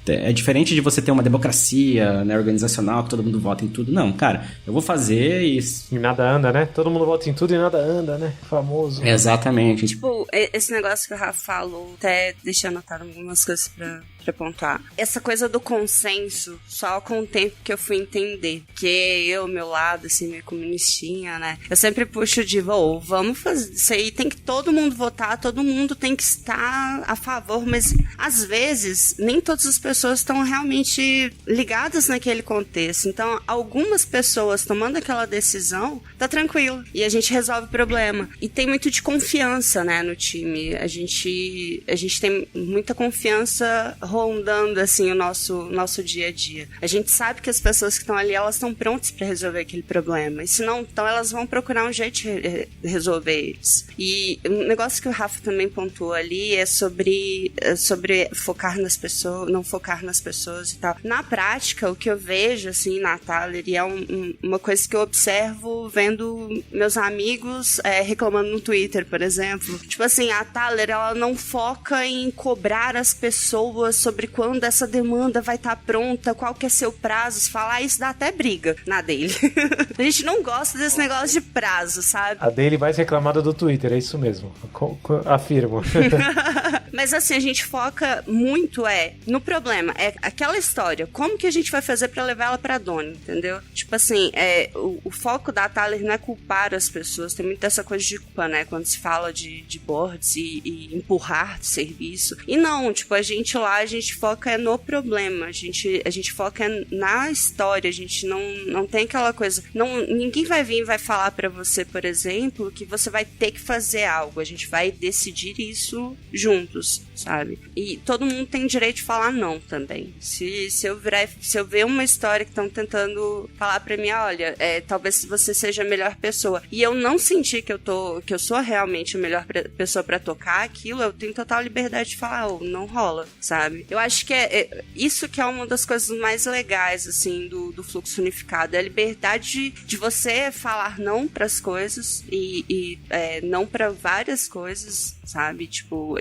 é diferente de você ter uma democracia, né, organizacional, que todo mundo vota em tudo. Não, cara, eu vou fazer e
nada anda, né? Todo mundo vota em tudo e nada anda, né? Famoso.
Exatamente.
Tipo, esse negócio que o Rafa falou, até deixei anotado algumas coisas pra pontuar. Essa coisa do consenso, só com o tempo que eu fui entender. Que eu, meu lado, assim, meio comunistinha, né? Eu sempre puxo de, vamos fazer isso aí, tem que todo mundo votar, todo mundo tem que estar a favor, mas às vezes nem todas as pessoas estão realmente ligadas naquele contexto. Então, algumas pessoas tomando aquela decisão, tá tranquilo. E a gente resolve o problema. E tem muito de confiança, né, no time. A gente tem muita confiança rondando, assim, o nosso dia a dia. A gente sabe que as pessoas que estão ali, elas estão prontas para resolver aquele problema. E se não, então elas vão procurar um jeito de resolver eles. E um negócio que o Rafa também pontuou ali é sobre focar nas pessoas, não focar nas pessoas e tal. Na prática, o que eu vejo, assim, na Thaler, e é uma coisa que eu observo vendo meus amigos reclamando no Twitter, por exemplo. Tipo assim, a Thaler, ela não foca em cobrar as pessoas sobre quando essa demanda vai estar pronta, qual que é seu prazo. Se falar isso, dá até briga na dele. A gente não gosta desse negócio de prazo, sabe?
A daily mais reclamada do Twitter, é isso mesmo. Afirmo.
Mas assim, a gente foca muito no problema. É aquela história. Como que a gente vai fazer pra levar ela pra dona, entendeu? Tipo assim, o foco da Thaler não é culpar as pessoas. Tem muito essa coisa de culpa, né? Quando se fala de boards e empurrar serviço. E não, tipo, a gente foca no problema. A gente foca na história. A gente não tem aquela coisa. Ninguém vai vir e vai falar pra você, por exemplo, que você vai ter que fazer algo. A gente vai decidir isso juntos, sabe? E todo mundo tem direito de falar não também. Se eu ver uma história que estão tentando falar pra mim, olha, talvez você seja a melhor pessoa, e eu não sentir que eu sou realmente a melhor pessoa pra tocar aquilo, eu tenho total liberdade de falar, não rola, sabe? Eu acho que isso que é uma das coisas mais legais, assim, do fluxo unificado, é a liberdade de você falar não pras coisas e não pra várias coisas, sabe? Tipo,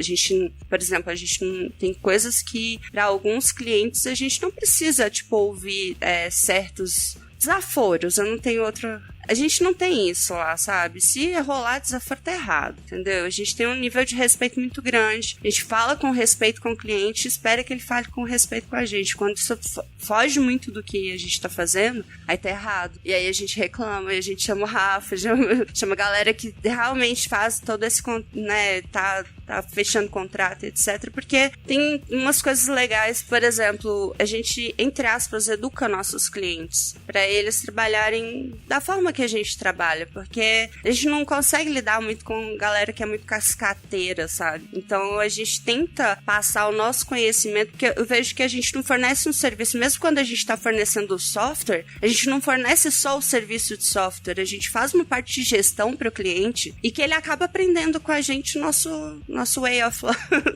por exemplo, a gente não tem coisas que, para alguns clientes, a gente não precisa, tipo, ouvir certos desaforos. Eu não tenho outra... A gente não tem isso lá, sabe? Se rolar desaforo, tá errado, entendeu? A gente tem um nível de respeito muito grande. A gente fala com respeito com o cliente, espera que ele fale com respeito com a gente. Quando isso foge muito do que a gente tá fazendo, aí tá errado. E aí a gente reclama, e a gente chama o Rafa, chama a galera que realmente faz todo esse, né, tá fechando contrato, etc. Porque tem umas coisas legais, por exemplo, a gente, entre aspas, educa nossos clientes pra eles trabalharem da forma que a gente trabalha, porque a gente não consegue lidar muito com galera que é muito cascateira, sabe? Então a gente tenta passar o nosso conhecimento, porque eu vejo que a gente não fornece um serviço, mesmo quando a gente tá fornecendo o software, a gente não fornece só o serviço de software, a gente faz uma parte de gestão para o cliente e que ele acaba aprendendo com a gente nosso way of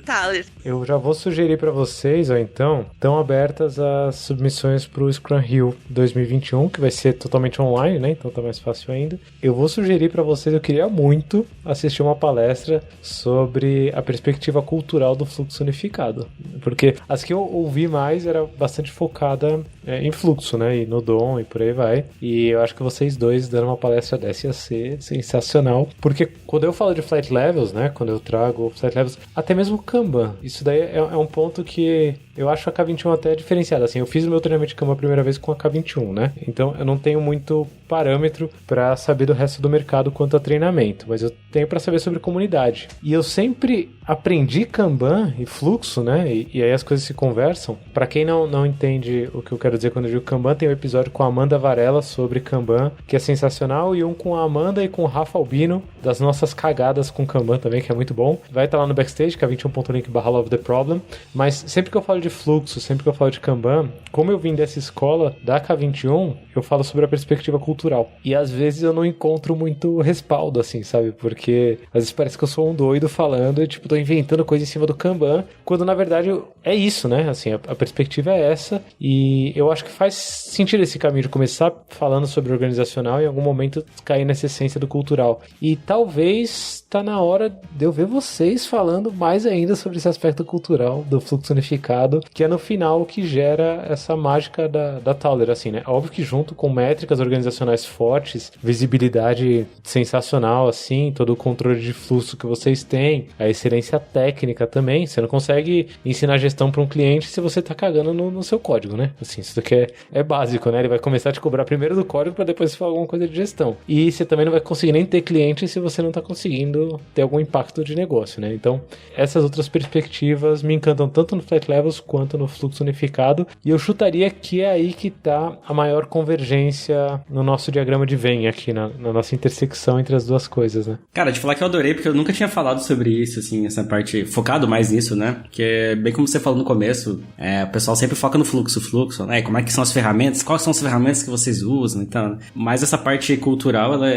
Thaler.
Eu já vou sugerir para vocês, ou então, estão abertas as submissões pro Scrum Hill 2021, que vai ser totalmente online, né? Então tá mais fácil ainda. Eu vou sugerir para vocês, eu queria muito assistir uma palestra sobre a perspectiva cultural do fluxo unificado, porque as que eu ouvi mais era bastante focada em fluxo, né, e no DOM e por aí vai, e eu acho que vocês dois dando uma palestra dessa ia ser sensacional, porque quando eu falo de flight levels, né, quando eu trago flight levels, até mesmo Kanban, isso daí é um ponto que eu acho a K21 até diferenciada, assim, eu fiz o meu treinamento de Kanban a primeira vez com a K21, né, então eu não tenho muito parâmetro para saber do resto do mercado quanto a treinamento, mas eu tenho para saber sobre comunidade. E eu sempre aprendi Kanban e fluxo, né? E aí as coisas se conversam. Para quem não entende o que eu quero dizer quando eu digo Kanban, tem um episódio com a Amanda Varela sobre Kanban, que é sensacional, e um com a Amanda e com o Rafa Albino, das nossas cagadas com Kanban também, que é muito bom. Vai estar lá no backstage, que é 21.link/Love the Problem. Mas sempre que eu falo de fluxo, sempre que eu falo de Kanban, como eu vim dessa escola da K21, eu falo sobre a perspectiva cultural. E às vezes eu não encontro muito respaldo, assim, sabe? Porque às vezes parece que eu sou um doido falando e, tipo, tô inventando coisa em cima do Kanban, quando na verdade é isso, né? Assim, a perspectiva é essa, e eu acho que faz sentido esse caminho de começar falando sobre organizacional e em algum momento cair nessa essência do cultural. E talvez tá na hora de eu ver vocês falando mais ainda sobre esse aspecto cultural do fluxo unificado, que é no final o que gera essa mágica da Thaler, assim, né? Óbvio que junto com métricas organizacionais fortes, visibilidade sensacional, assim, todo o controle de fluxo que vocês têm, a excelência técnica também. Você não consegue ensinar gestão para um cliente se você tá cagando no seu código, né? Assim, isso daqui é básico, né? Ele vai começar a te cobrar primeiro do código para depois falar alguma coisa de gestão. E você também não vai conseguir nem ter cliente se você não tá conseguindo ter algum impacto de negócio, né? Então, essas outras perspectivas me encantam tanto no Flight Levels quanto no fluxo unificado, e eu chutaria que é aí que tá a maior convergência no nosso diagrama de Venn aqui, na nossa intersecção entre as duas coisas, né?
Cara, te falar que eu adorei, porque eu nunca tinha falado sobre isso, assim, essa parte, focado mais nisso, né? Porque, bem como você falou no começo, o pessoal sempre foca no fluxo, né? Como é que são as ferramentas, quais são as ferramentas que vocês usam, então... Mas essa parte cultural, ela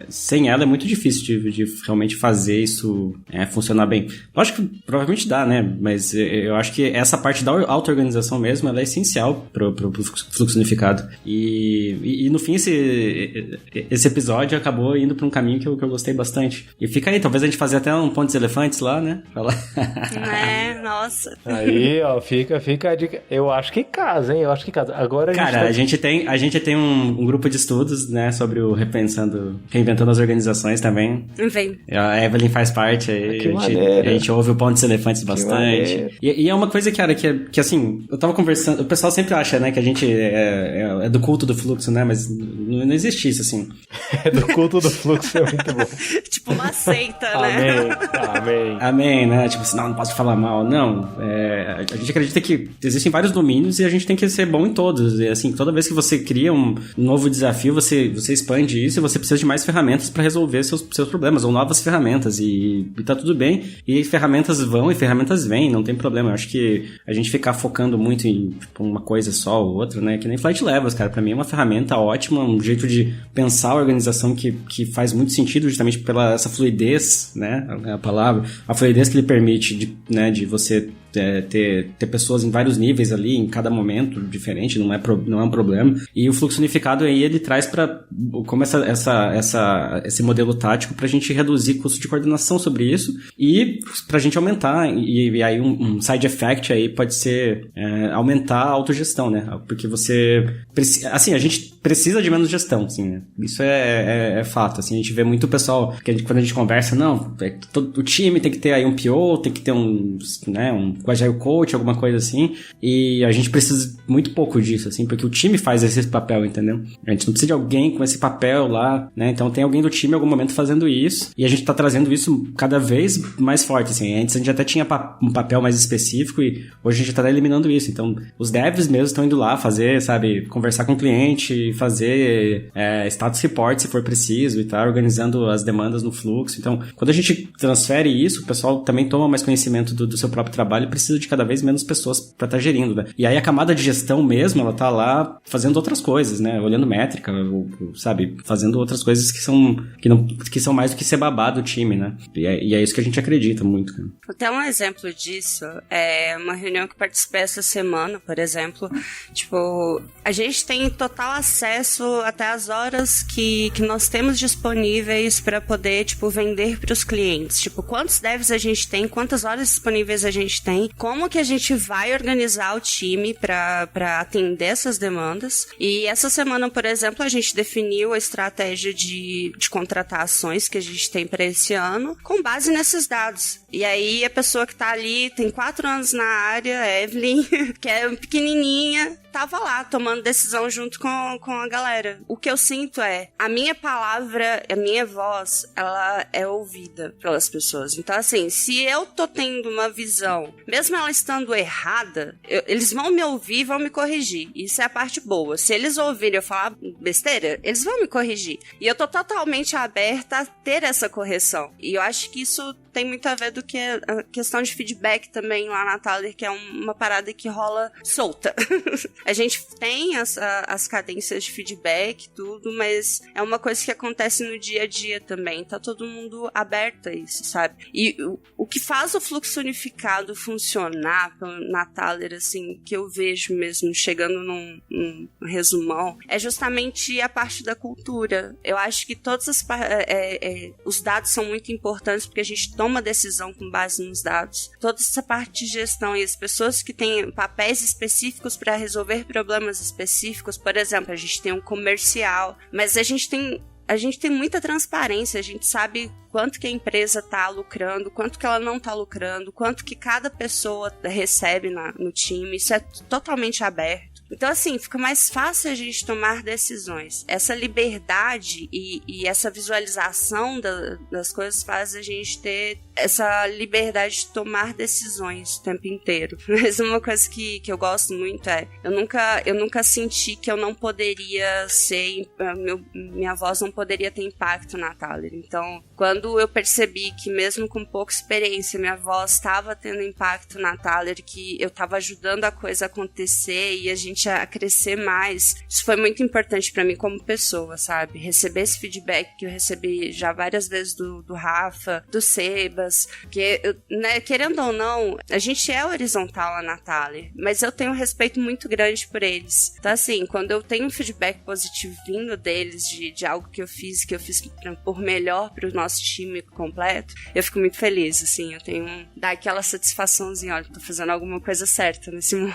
sem ela é muito difícil de realmente fazer isso funcionar bem. Lógico que provavelmente dá, né? Mas eu acho que essa parte da auto-organização mesmo, ela é essencial pro fluxo unificado. E no fim, esse episódio acabou indo pra um caminho que eu gostei bastante. E fica aí, talvez a gente fazer até um Pontos Elefantes lá, né?
Nossa.
Aí, ó, fica a dica. Eu acho que casa, hein? Agora
a gente tem um grupo de estudos, né, sobre o Reinventando as Organizações também.
Vem.
A Evelyn faz parte aí. A gente ouve o Pontos Elefantes bastante. E é uma coisa, cara, que assim, eu tava conversando, o pessoal sempre acha, né, que a gente é do culto do fluxo, né, mas não existe isso, assim.
É do culto do fluxo, é muito bom.
Tipo uma seita, né?
Amém, né? Tipo assim, não posso falar mal. Não, a gente acredita que existem vários domínios e a gente tem que ser bom em todos. E assim, toda vez que você cria um novo desafio, você expande isso e você precisa de mais ferramentas para resolver seus problemas, ou novas ferramentas. E tá tudo bem. E ferramentas vão e ferramentas vêm, não tem problema. Eu acho que a gente ficar focando muito em tipo, uma coisa só ou outra, né? Que nem Flight Levels, cara. Pra mim é uma ferramenta ótima, um jeito de pensar a organização que faz muito sentido justamente pela essa fluidez, né? A palavra, a fluidez que lhe permite de você ter pessoas em vários níveis ali, em cada momento diferente, não é um problema. E o fluxo unificado aí, ele traz como esse modelo tático pra gente reduzir custo de coordenação sobre isso e pra gente aumentar, e aí um side effect aí pode ser aumentar a autogestão, né? Porque assim, a gente precisa de menos gestão, assim, né? Isso é fato, assim, a gente vê muito pessoal, quando a gente conversa, o time tem que ter aí um PO, tem que ter um Agile Coach, alguma coisa assim, e a gente precisa muito pouco disso, assim, porque o time faz esse papel, entendeu? A gente não precisa de alguém com esse papel lá, né? Então tem alguém do time em algum momento fazendo isso, e a gente tá trazendo isso cada vez mais forte, assim. Antes a gente até tinha um papel mais específico e hoje a gente tá eliminando isso. Então, os devs mesmo estão indo lá fazer, sabe, conversar com o cliente, fazer status report se for preciso e tá organizando as demandas no fluxo. Então, quando a gente transfere isso, o pessoal também toma mais conhecimento do seu próprio trabalho e precisa de cada vez menos pessoas para estar gerindo, né? E aí a camada de gestão mesmo, ela tá lá fazendo outras coisas, né? Olhando métrica, sabe? Fazendo outras coisas que são mais do que ser babá do time, né? E é isso que a gente acredita muito. Né?
Até um exemplo disso é uma reunião que participei essa semana, por exemplo. Tipo, a gente tem total acesso até as horas que nós temos disponíveis para poder, tipo, vender para os clientes. Tipo, quantos devs a gente tem, quantas horas disponíveis a gente tem, como que a gente vai organizar o time para atender essas demandas. E essa semana, por exemplo, a gente definiu a estratégia de contratações que a gente tem para esse ano com base nesses dados. E aí a pessoa que tá ali tem 4 anos na área, Evelyn, que é pequenininha, tava lá tomando decisão junto com a galera. O que eu sinto a minha palavra, a minha voz, ela é ouvida pelas pessoas. Então, assim, se eu tô tendo uma visão, mesmo ela estando errada, eles vão me ouvir e vão me corrigir. Isso é a parte boa. Se eles ouvirem eu falar besteira, eles vão me corrigir. E eu tô totalmente aberta a ter essa correção. E eu acho que isso tem muito a ver do que a questão de feedback também lá na Thaler, que é uma parada que rola solta. A gente tem as cadências de feedback, tudo, mas é uma coisa que acontece no dia a dia também. Tá todo mundo aberto a isso, sabe? E o que faz o fluxo unificado funcionar na Thaler, assim, que eu vejo mesmo chegando num resumão, é justamente a parte da cultura. Eu acho que todos os dados são muito importantes porque a gente toma decisão com base nos dados. Toda essa parte de gestão e as pessoas que têm papéis específicos para resolver problemas específicos, por exemplo, a gente tem um comercial, mas a gente tem muita transparência, a gente sabe quanto que a empresa está lucrando, quanto que ela não está lucrando, quanto que cada pessoa recebe no time, isso é totalmente aberto. Então, assim, fica mais fácil a gente tomar decisões. Essa liberdade e essa visualização das coisas faz a gente ter essa liberdade de tomar decisões o tempo inteiro. Mas uma coisa que eu gosto muito eu nunca senti que eu não poderia minha voz não poderia ter impacto na Thaler. Então, quando eu percebi que mesmo com pouca experiência, minha voz estava tendo impacto na Thaler, que eu estava ajudando a coisa a acontecer e a gente gente a crescer mais. Isso foi muito importante pra mim como pessoa, sabe? Receber esse feedback que eu recebi já várias vezes do Rafa, do Sebas, que, né, querendo ou não, a gente é horizontal lá na Thaler, mas eu tenho um respeito muito grande por eles. Então, assim, quando eu tenho um feedback positivo vindo deles de algo que eu fiz por melhor pro nosso time completo, eu fico muito feliz, assim, eu tenho dá aquela satisfaçãozinha, olha, tô fazendo alguma coisa certa nesse mundo.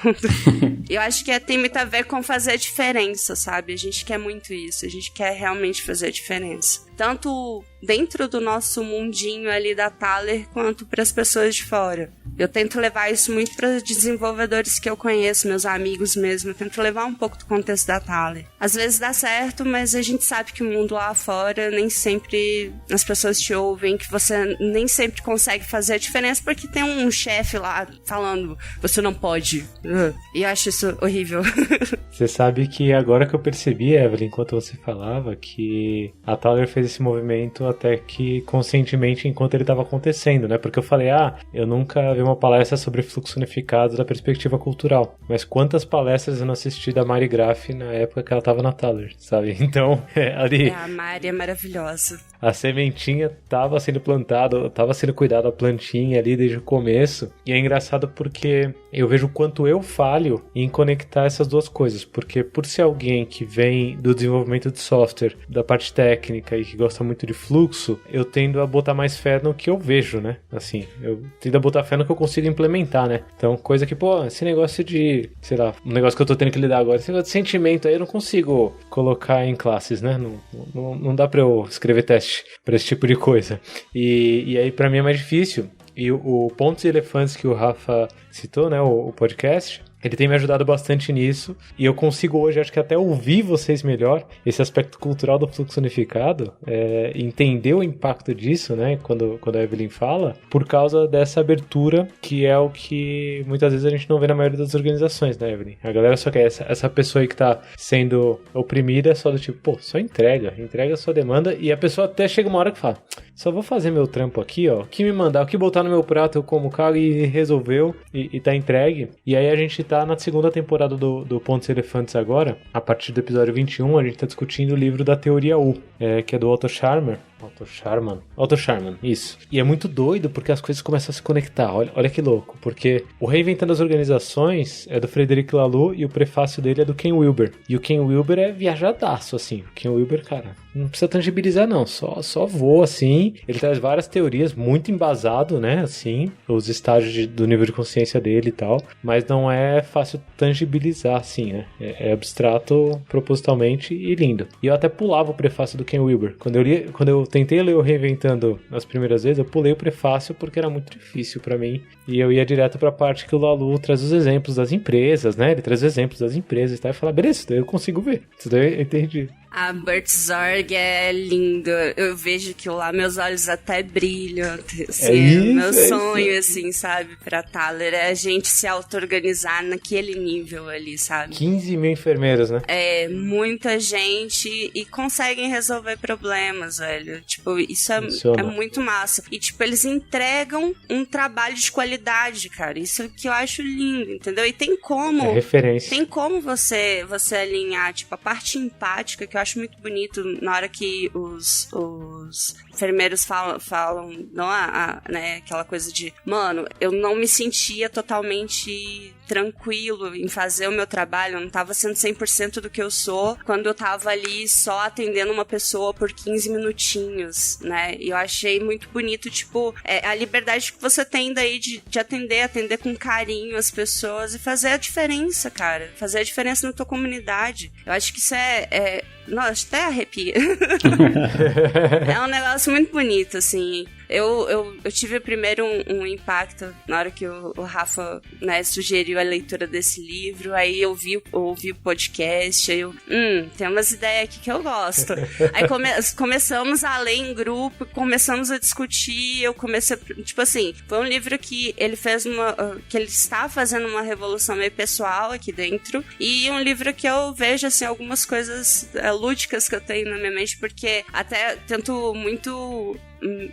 Eu acho que tem muito a ver com fazer a diferença, sabe? A gente quer muito isso, a gente quer realmente fazer a diferença. Tanto dentro do nosso mundinho ali da Thaler, quanto para as pessoas de fora. Eu tento levar isso muito para os desenvolvedores que eu conheço, meus amigos mesmo. Eu tento levar um pouco do contexto da Thaler. Às vezes dá certo, mas a gente sabe que o mundo lá fora, nem sempre as pessoas te ouvem, que você nem sempre consegue fazer a diferença, porque tem um chefe lá falando, você não pode. E eu acho isso horrível.
Você sabe que agora que eu percebi, Evelyn, enquanto você falava, que a Thaler fez esse movimento até que conscientemente enquanto ele estava acontecendo, né? Porque eu falei, eu nunca vi uma palestra sobre fluxo unificado da perspectiva cultural. Mas quantas palestras eu não assisti da Mari Graff na época que ela estava na Thaler, sabe? Então, ali...
A Mari é maravilhosa.
A sementinha estava sendo plantada, estava sendo cuidada a plantinha ali desde o começo. E é engraçado porque eu vejo o quanto eu falho em conectar essas duas coisas. Porque por ser alguém que vem do desenvolvimento de software, da parte técnica e que gosta muito de fluxo, eu tendo a botar mais fé no que eu vejo, né? Assim, eu tendo a botar fé no que eu consigo implementar, né? Então, coisa que, esse negócio de, sei lá, um negócio que eu tô tendo que lidar agora, esse negócio de sentimento aí eu não consigo colocar em classes, né? Não dá pra eu escrever teste para esse tipo de coisa. E aí para mim é mais difícil. E o Pontos e Elefantes que o Rafa citou, né, o podcast, ele tem me ajudado bastante nisso, e eu consigo hoje, acho que até ouvir vocês melhor, esse aspecto cultural do fluxo unificado, entender o impacto disso, né, quando a Evelyn fala, por causa dessa abertura, que é o que muitas vezes a gente não vê na maioria das organizações, né, Evelyn? A galera só quer essa pessoa aí que tá sendo oprimida, só do tipo, só entrega a sua demanda, e a pessoa até chega uma hora que fala, só vou fazer meu trampo aqui, ó, o que me mandar, o que botar no meu prato, eu como cago, e resolveu, e tá entregue. E aí a gente tá na segunda temporada do Pontos e Elefantes agora, a partir do episódio 21, a gente tá discutindo o livro da Teoria U, que é do Otto Scharmer, isso. E é muito doido porque as coisas começam a se conectar. Olha que louco, porque o Reinventando as Organizações é do Frederic Laloux e o prefácio dele é do Ken Wilber. E o Ken Wilber é viajadaço, assim. O Ken Wilber, cara, não precisa tangibilizar não, só voa, assim. Ele traz várias teorias, muito embasado, né, assim, os estágios do nível de consciência dele e tal, mas não é fácil tangibilizar, assim, né. É abstrato propositalmente e lindo. E eu até pulava o prefácio do Ken Wilber. Quando eu tentei ler o Reinventando as primeiras vezes, eu pulei o prefácio porque era muito difícil pra mim. E eu ia direto pra parte que o Laloux traz os exemplos das empresas, né? Ele traz exemplos das empresas e tal. E fala, beleza, isso daí eu consigo ver. Isso daí eu entendi.
A Bert Zorg é lindo. Eu vejo que lá meus olhos até brilham. Assim, meu sonho, assim, sabe, pra Thaler é a gente se auto-organizar naquele nível ali, sabe?
15 mil enfermeiros, né?
É, muita gente e conseguem resolver problemas, velho. Tipo, isso é muito massa. E, tipo, eles entregam um trabalho de qualidade, cara. Isso que eu acho lindo, entendeu? E tem como...
É referência.
Tem como você alinhar, tipo, a parte empática, que eu acho muito bonito na hora que os enfermeiros falam não né, aquela coisa de, mano, eu não me sentia totalmente tranquilo em fazer o meu trabalho, eu não tava sendo 100% do que eu sou quando eu tava ali só atendendo uma pessoa por 15 minutinhos, né, e eu achei muito bonito, tipo, a liberdade que você tem daí de atender com carinho as pessoas e fazer a diferença, cara, fazer a diferença na tua comunidade. Eu acho que isso nossa, até arrepia. É um negócio muito bonito, assim. Eu tive primeiro um impacto na hora que o Rafa, né, sugeriu a leitura desse livro, aí eu ouvi o podcast, aí tem umas ideias aqui que eu gosto. Aí começamos a ler em grupo, começamos a discutir, eu comecei, tipo assim, foi um livro que ele que ele está fazendo uma revolução meio pessoal aqui dentro, e um livro que eu vejo, assim, algumas coisas lúdicas que eu tenho na minha mente, porque até tento muito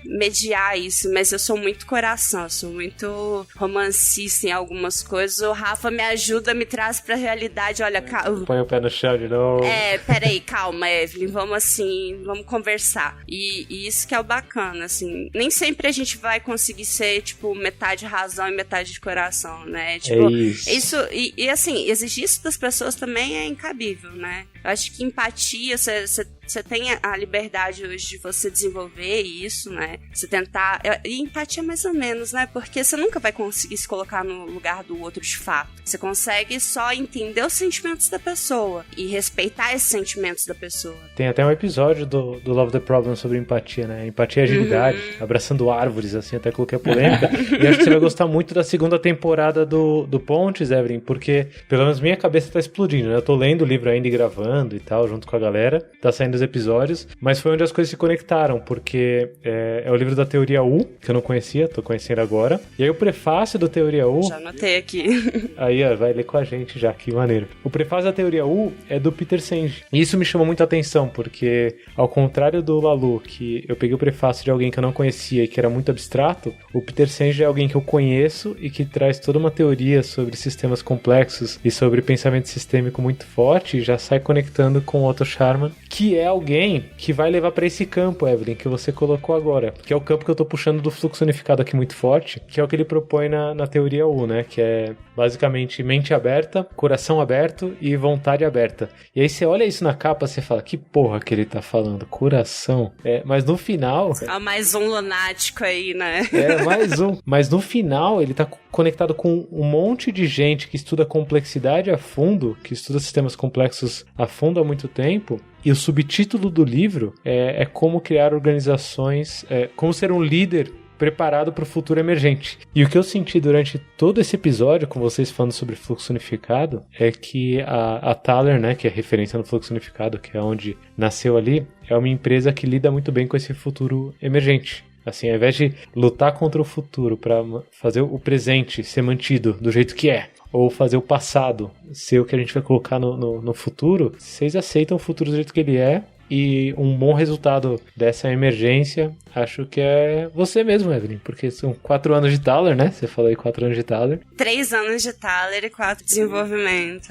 mediar isso, mas eu sou muito coração, eu sou muito romancista em algumas coisas. O Rafa me ajuda, me traz pra realidade. Olha,
põe o pé no chão de novo.
Peraí, calma, Evelyn, vamos conversar. E isso que é o bacana, assim, nem sempre a gente vai conseguir ser, tipo, metade razão e metade de coração, né? Tipo, isso e assim, exigir isso das pessoas também é incabível, né? Eu acho que empatia, você tem a liberdade hoje de você desenvolver isso, né? Você tentar... E empatia mais ou menos, né? Porque você nunca vai conseguir se colocar no lugar do outro de fato. Você consegue só entender os sentimentos da pessoa e respeitar esses sentimentos da pessoa.
Tem até um episódio do Love the Problem sobre empatia, né? Empatia e agilidade, abraçando árvores, assim, até coloquei a polêmica. E acho que você vai gostar muito da segunda temporada do Pontes, Evelyn, porque pelo menos minha cabeça tá explodindo, né? Eu tô lendo o livro ainda e gravando e tal, junto com a galera. Tá saindo os episódios, mas foi onde as coisas se conectaram, porque é o livro da Teoria U, que eu não conhecia, tô conhecendo agora. E aí o prefácio do Teoria U...
Já anotei aqui.
Aí, ó, vai ler com a gente já, que maneiro. O prefácio da Teoria U é do Peter Senge. E isso me chamou muita atenção, porque ao contrário do Lalu, que eu peguei o prefácio de alguém que eu não conhecia e que era muito abstrato, o Peter Senge é alguém que eu conheço e que traz toda uma teoria sobre sistemas complexos e sobre pensamento sistêmico muito forte e já sai conectando com Otto Scharman, que é alguém que vai levar para esse campo, Evelyn, que você colocou agora, que é o campo que eu tô puxando do fluxo unificado aqui muito forte, que é o que ele propõe na teoria U, né, que é basicamente mente aberta, coração aberto e vontade aberta. E aí você olha isso na capa, você fala, que porra que ele tá falando, coração. Mas no final...
mais um lunático aí, né?
Mais um. Mas no final, ele tá conectado com um monte de gente que estuda complexidade a fundo, que estuda sistemas complexos a fundo há muito tempo. E o subtítulo do livro é como criar organizações, como ser um líder preparado para o futuro emergente. E o que eu senti durante todo esse episódio, com vocês falando sobre fluxo unificado, é que a Thaler, né, que é referência no fluxo unificado, que é onde nasceu ali, é uma empresa que lida muito bem com esse futuro emergente. Assim, ao invés de lutar contra o futuro para fazer o presente ser mantido do jeito que é, ou fazer o passado ser o que a gente vai colocar no futuro, vocês aceitam o futuro do jeito que ele é. E um bom resultado dessa emergência, acho que é você mesmo, Evelyn, porque são 4 anos de Thaler, né? Você falou aí 4 anos de Thaler.
3 anos de Thaler e 4 de desenvolvimento.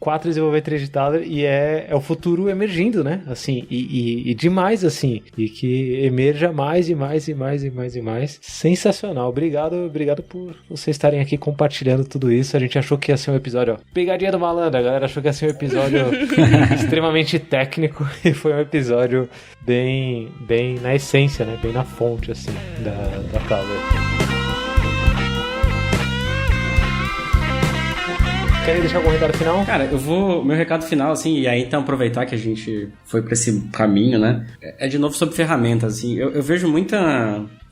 4 desenvolver 3 de Thaler e é o futuro emergindo, né? Assim, e demais, assim. E que emerja mais e mais e mais e mais e mais. Sensacional. Obrigado por vocês estarem aqui compartilhando tudo isso. A gente achou que ia ser um episódio, ó, pegadinha do malandro. A galera achou que ia ser um episódio extremamente técnico e foi um episódio bem na essência, né? Bem na fonte, assim, da Thaler. Querem deixar algum recado final?
Cara, meu recado final, assim, e aí então aproveitar que a gente foi pra esse caminho, né? É de novo sobre ferramentas, assim. Eu vejo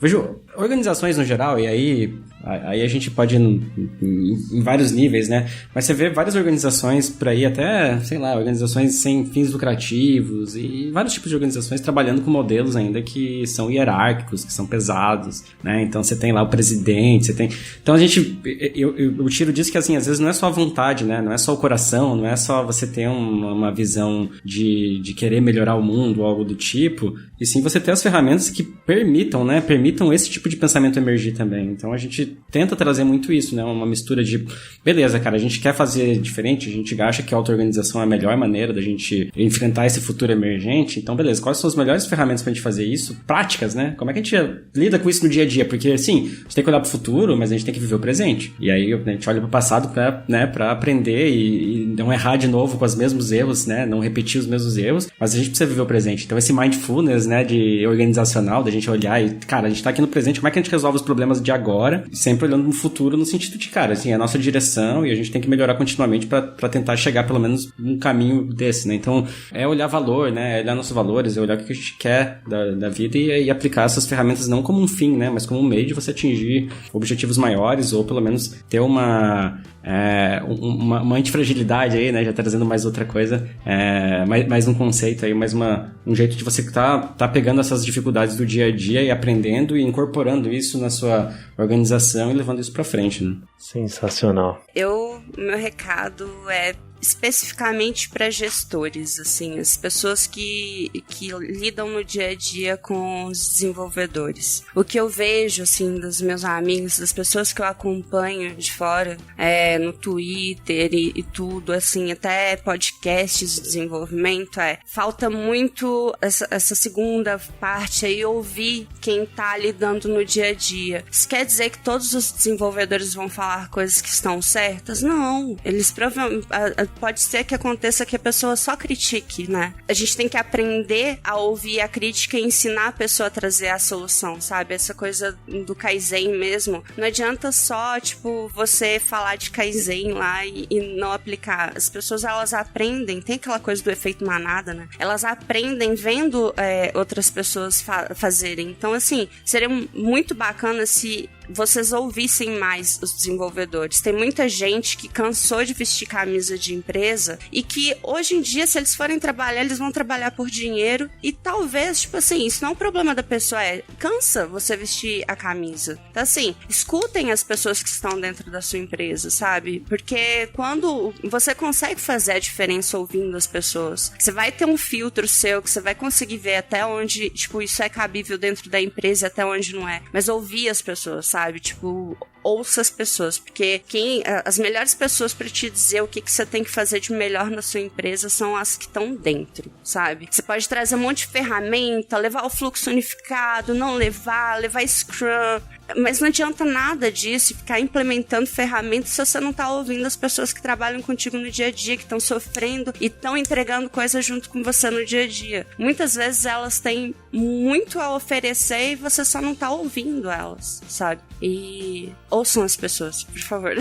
vejo organizações no geral, e aí a gente pode ir em vários níveis, né? Mas você vê várias organizações por aí, até, sei lá, organizações sem fins lucrativos e vários tipos de organizações trabalhando com modelos ainda que são hierárquicos, que são pesados, né? Então você tem lá o presidente, você tem... Então eu tiro disso que, assim, às vezes não é só a vontade, né? Não é só o coração, não é só você ter uma visão de querer melhorar o mundo ou algo do tipo, e sim você ter as ferramentas que permitam esse tipo de pensamento emergir também. Então a gente tenta trazer muito isso, né? Uma mistura de, beleza, cara, a gente quer fazer diferente, a gente acha que a auto-organização é a melhor maneira da gente enfrentar esse futuro emergente, então beleza, quais são as melhores ferramentas pra gente fazer isso? Práticas, né? Como é que a gente lida com isso no dia a dia? Porque, sim, a gente tem que olhar pro futuro, mas a gente tem que viver o presente. E aí a gente olha pro passado pra aprender e não errar de novo com os mesmos erros, né? Não repetir os mesmos erros, mas a gente precisa viver o presente. Então esse mindfulness, né, de organizacional, da gente olhar e, cara, a gente tá aqui no presente, como é que a gente resolve os problemas de agora, sempre olhando no futuro no sentido de, cara, assim, é a nossa direção e a gente tem que melhorar continuamente pra tentar chegar pelo menos num caminho desse, né? Então, é olhar valor, né? É olhar nossos valores, é olhar o que a gente quer da vida e aplicar essas ferramentas não como um fim, né? Mas como um meio de você atingir objetivos maiores ou pelo menos ter uma antifragilidade aí, né? Já trazendo mais outra coisa, mais um conceito aí, mais um jeito de você tá pegando essas dificuldades do dia a dia e aprendendo e incorporando isso na sua organização e levando isso pra frente, né?
Sensacional.
Meu recado é especificamente para gestores, assim, as pessoas que lidam no dia a dia com os desenvolvedores. O que eu vejo, assim, dos meus amigos, das pessoas que eu acompanho de fora, no Twitter e tudo, assim, até podcasts de desenvolvimento, falta muito essa segunda parte aí, ouvir quem tá lidando no dia a dia. Isso quer dizer que todos os desenvolvedores vão falar coisas que estão certas? Não. Eles provavelmente... Pode ser que aconteça que a pessoa só critique, né? A gente tem que aprender a ouvir a crítica e ensinar a pessoa a trazer a solução, sabe? Essa coisa do Kaizen mesmo. Não adianta só, tipo, você falar de Kaizen lá e não aplicar. As pessoas, elas aprendem, tem aquela coisa do efeito manada, né? Elas aprendem vendo outras pessoas fazerem. Então, assim, seria muito bacana se vocês ouvissem mais os desenvolvedores. Tem muita gente que cansou de vestir camisa de empresa e que hoje em dia, se eles forem trabalhar, eles vão trabalhar por dinheiro e talvez, tipo assim, isso não é um problema da pessoa, cansa você vestir a camisa. Então, assim, escutem as pessoas que estão dentro da sua empresa, sabe? Porque quando você consegue fazer a diferença ouvindo as pessoas, você vai ter um filtro seu que você vai conseguir ver até onde, tipo, isso é cabível dentro da empresa e até onde não é. Mas ouvir as pessoas, sabe? Tipo, ouça as pessoas, porque as melhores pessoas para te dizer o que você tem que fazer de melhor na sua empresa são as que estão dentro, sabe? Você pode trazer um monte de ferramenta, levar o fluxo unificado, não levar Scrum, mas não adianta nada disso, ficar implementando ferramentas se você não tá ouvindo as pessoas que trabalham contigo no dia a dia, que estão sofrendo e estão entregando coisas junto com você no dia a dia. Muitas vezes elas têm muito a oferecer e você só não tá ouvindo elas, sabe? E ouçam as pessoas, por favor.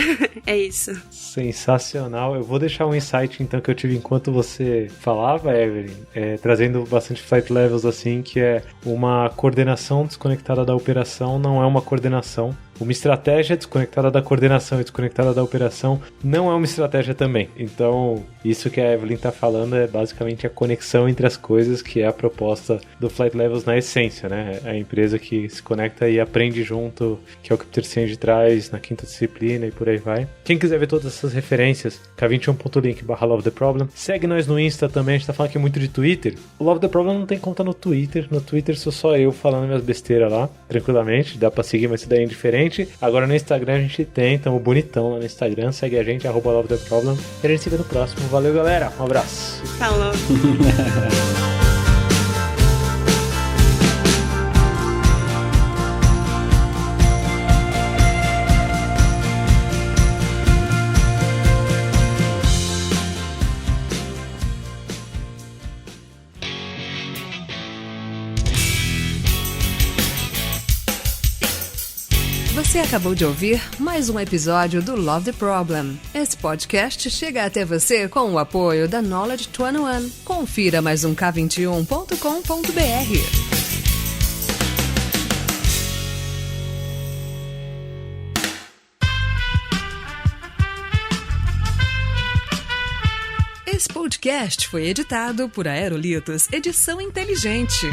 É isso.
Sensacional. Eu vou deixar um insight, então, que eu tive enquanto você falava, Evelyn, trazendo bastante flight levels, assim, que é uma coordenação desconectada da operação, não é uma coordenação. Uma estratégia desconectada da coordenação e desconectada da operação não é uma estratégia também. Então, isso que a Evelyn está falando é basicamente a conexão entre as coisas, que é a proposta do Flight Levels na essência, né? É a empresa que se conecta e aprende junto, que é o que o Peter Senge traz na quinta disciplina e por aí vai. Quem quiser ver todas essas referências, k21.link/Love the Problem. Segue nós no Insta também, a gente tá falando aqui muito de Twitter. O Love the Problem não tem conta no Twitter. No Twitter sou só eu falando minhas besteiras lá, tranquilamente. Dá pra seguir, mas isso daí é indiferente. Agora no Instagram a gente tem, tamo bonitão lá no Instagram, segue a gente, @LoveTheProblem, e a gente se vê no próximo. Valeu, galera, um abraço.
Falou.
Você acabou de ouvir mais um episódio do Love the Problem. Esse podcast chega até você com o apoio da Knowledge 21. Confira mais um k21.com.br. Esse podcast foi editado por Aerolitos Edição Inteligente.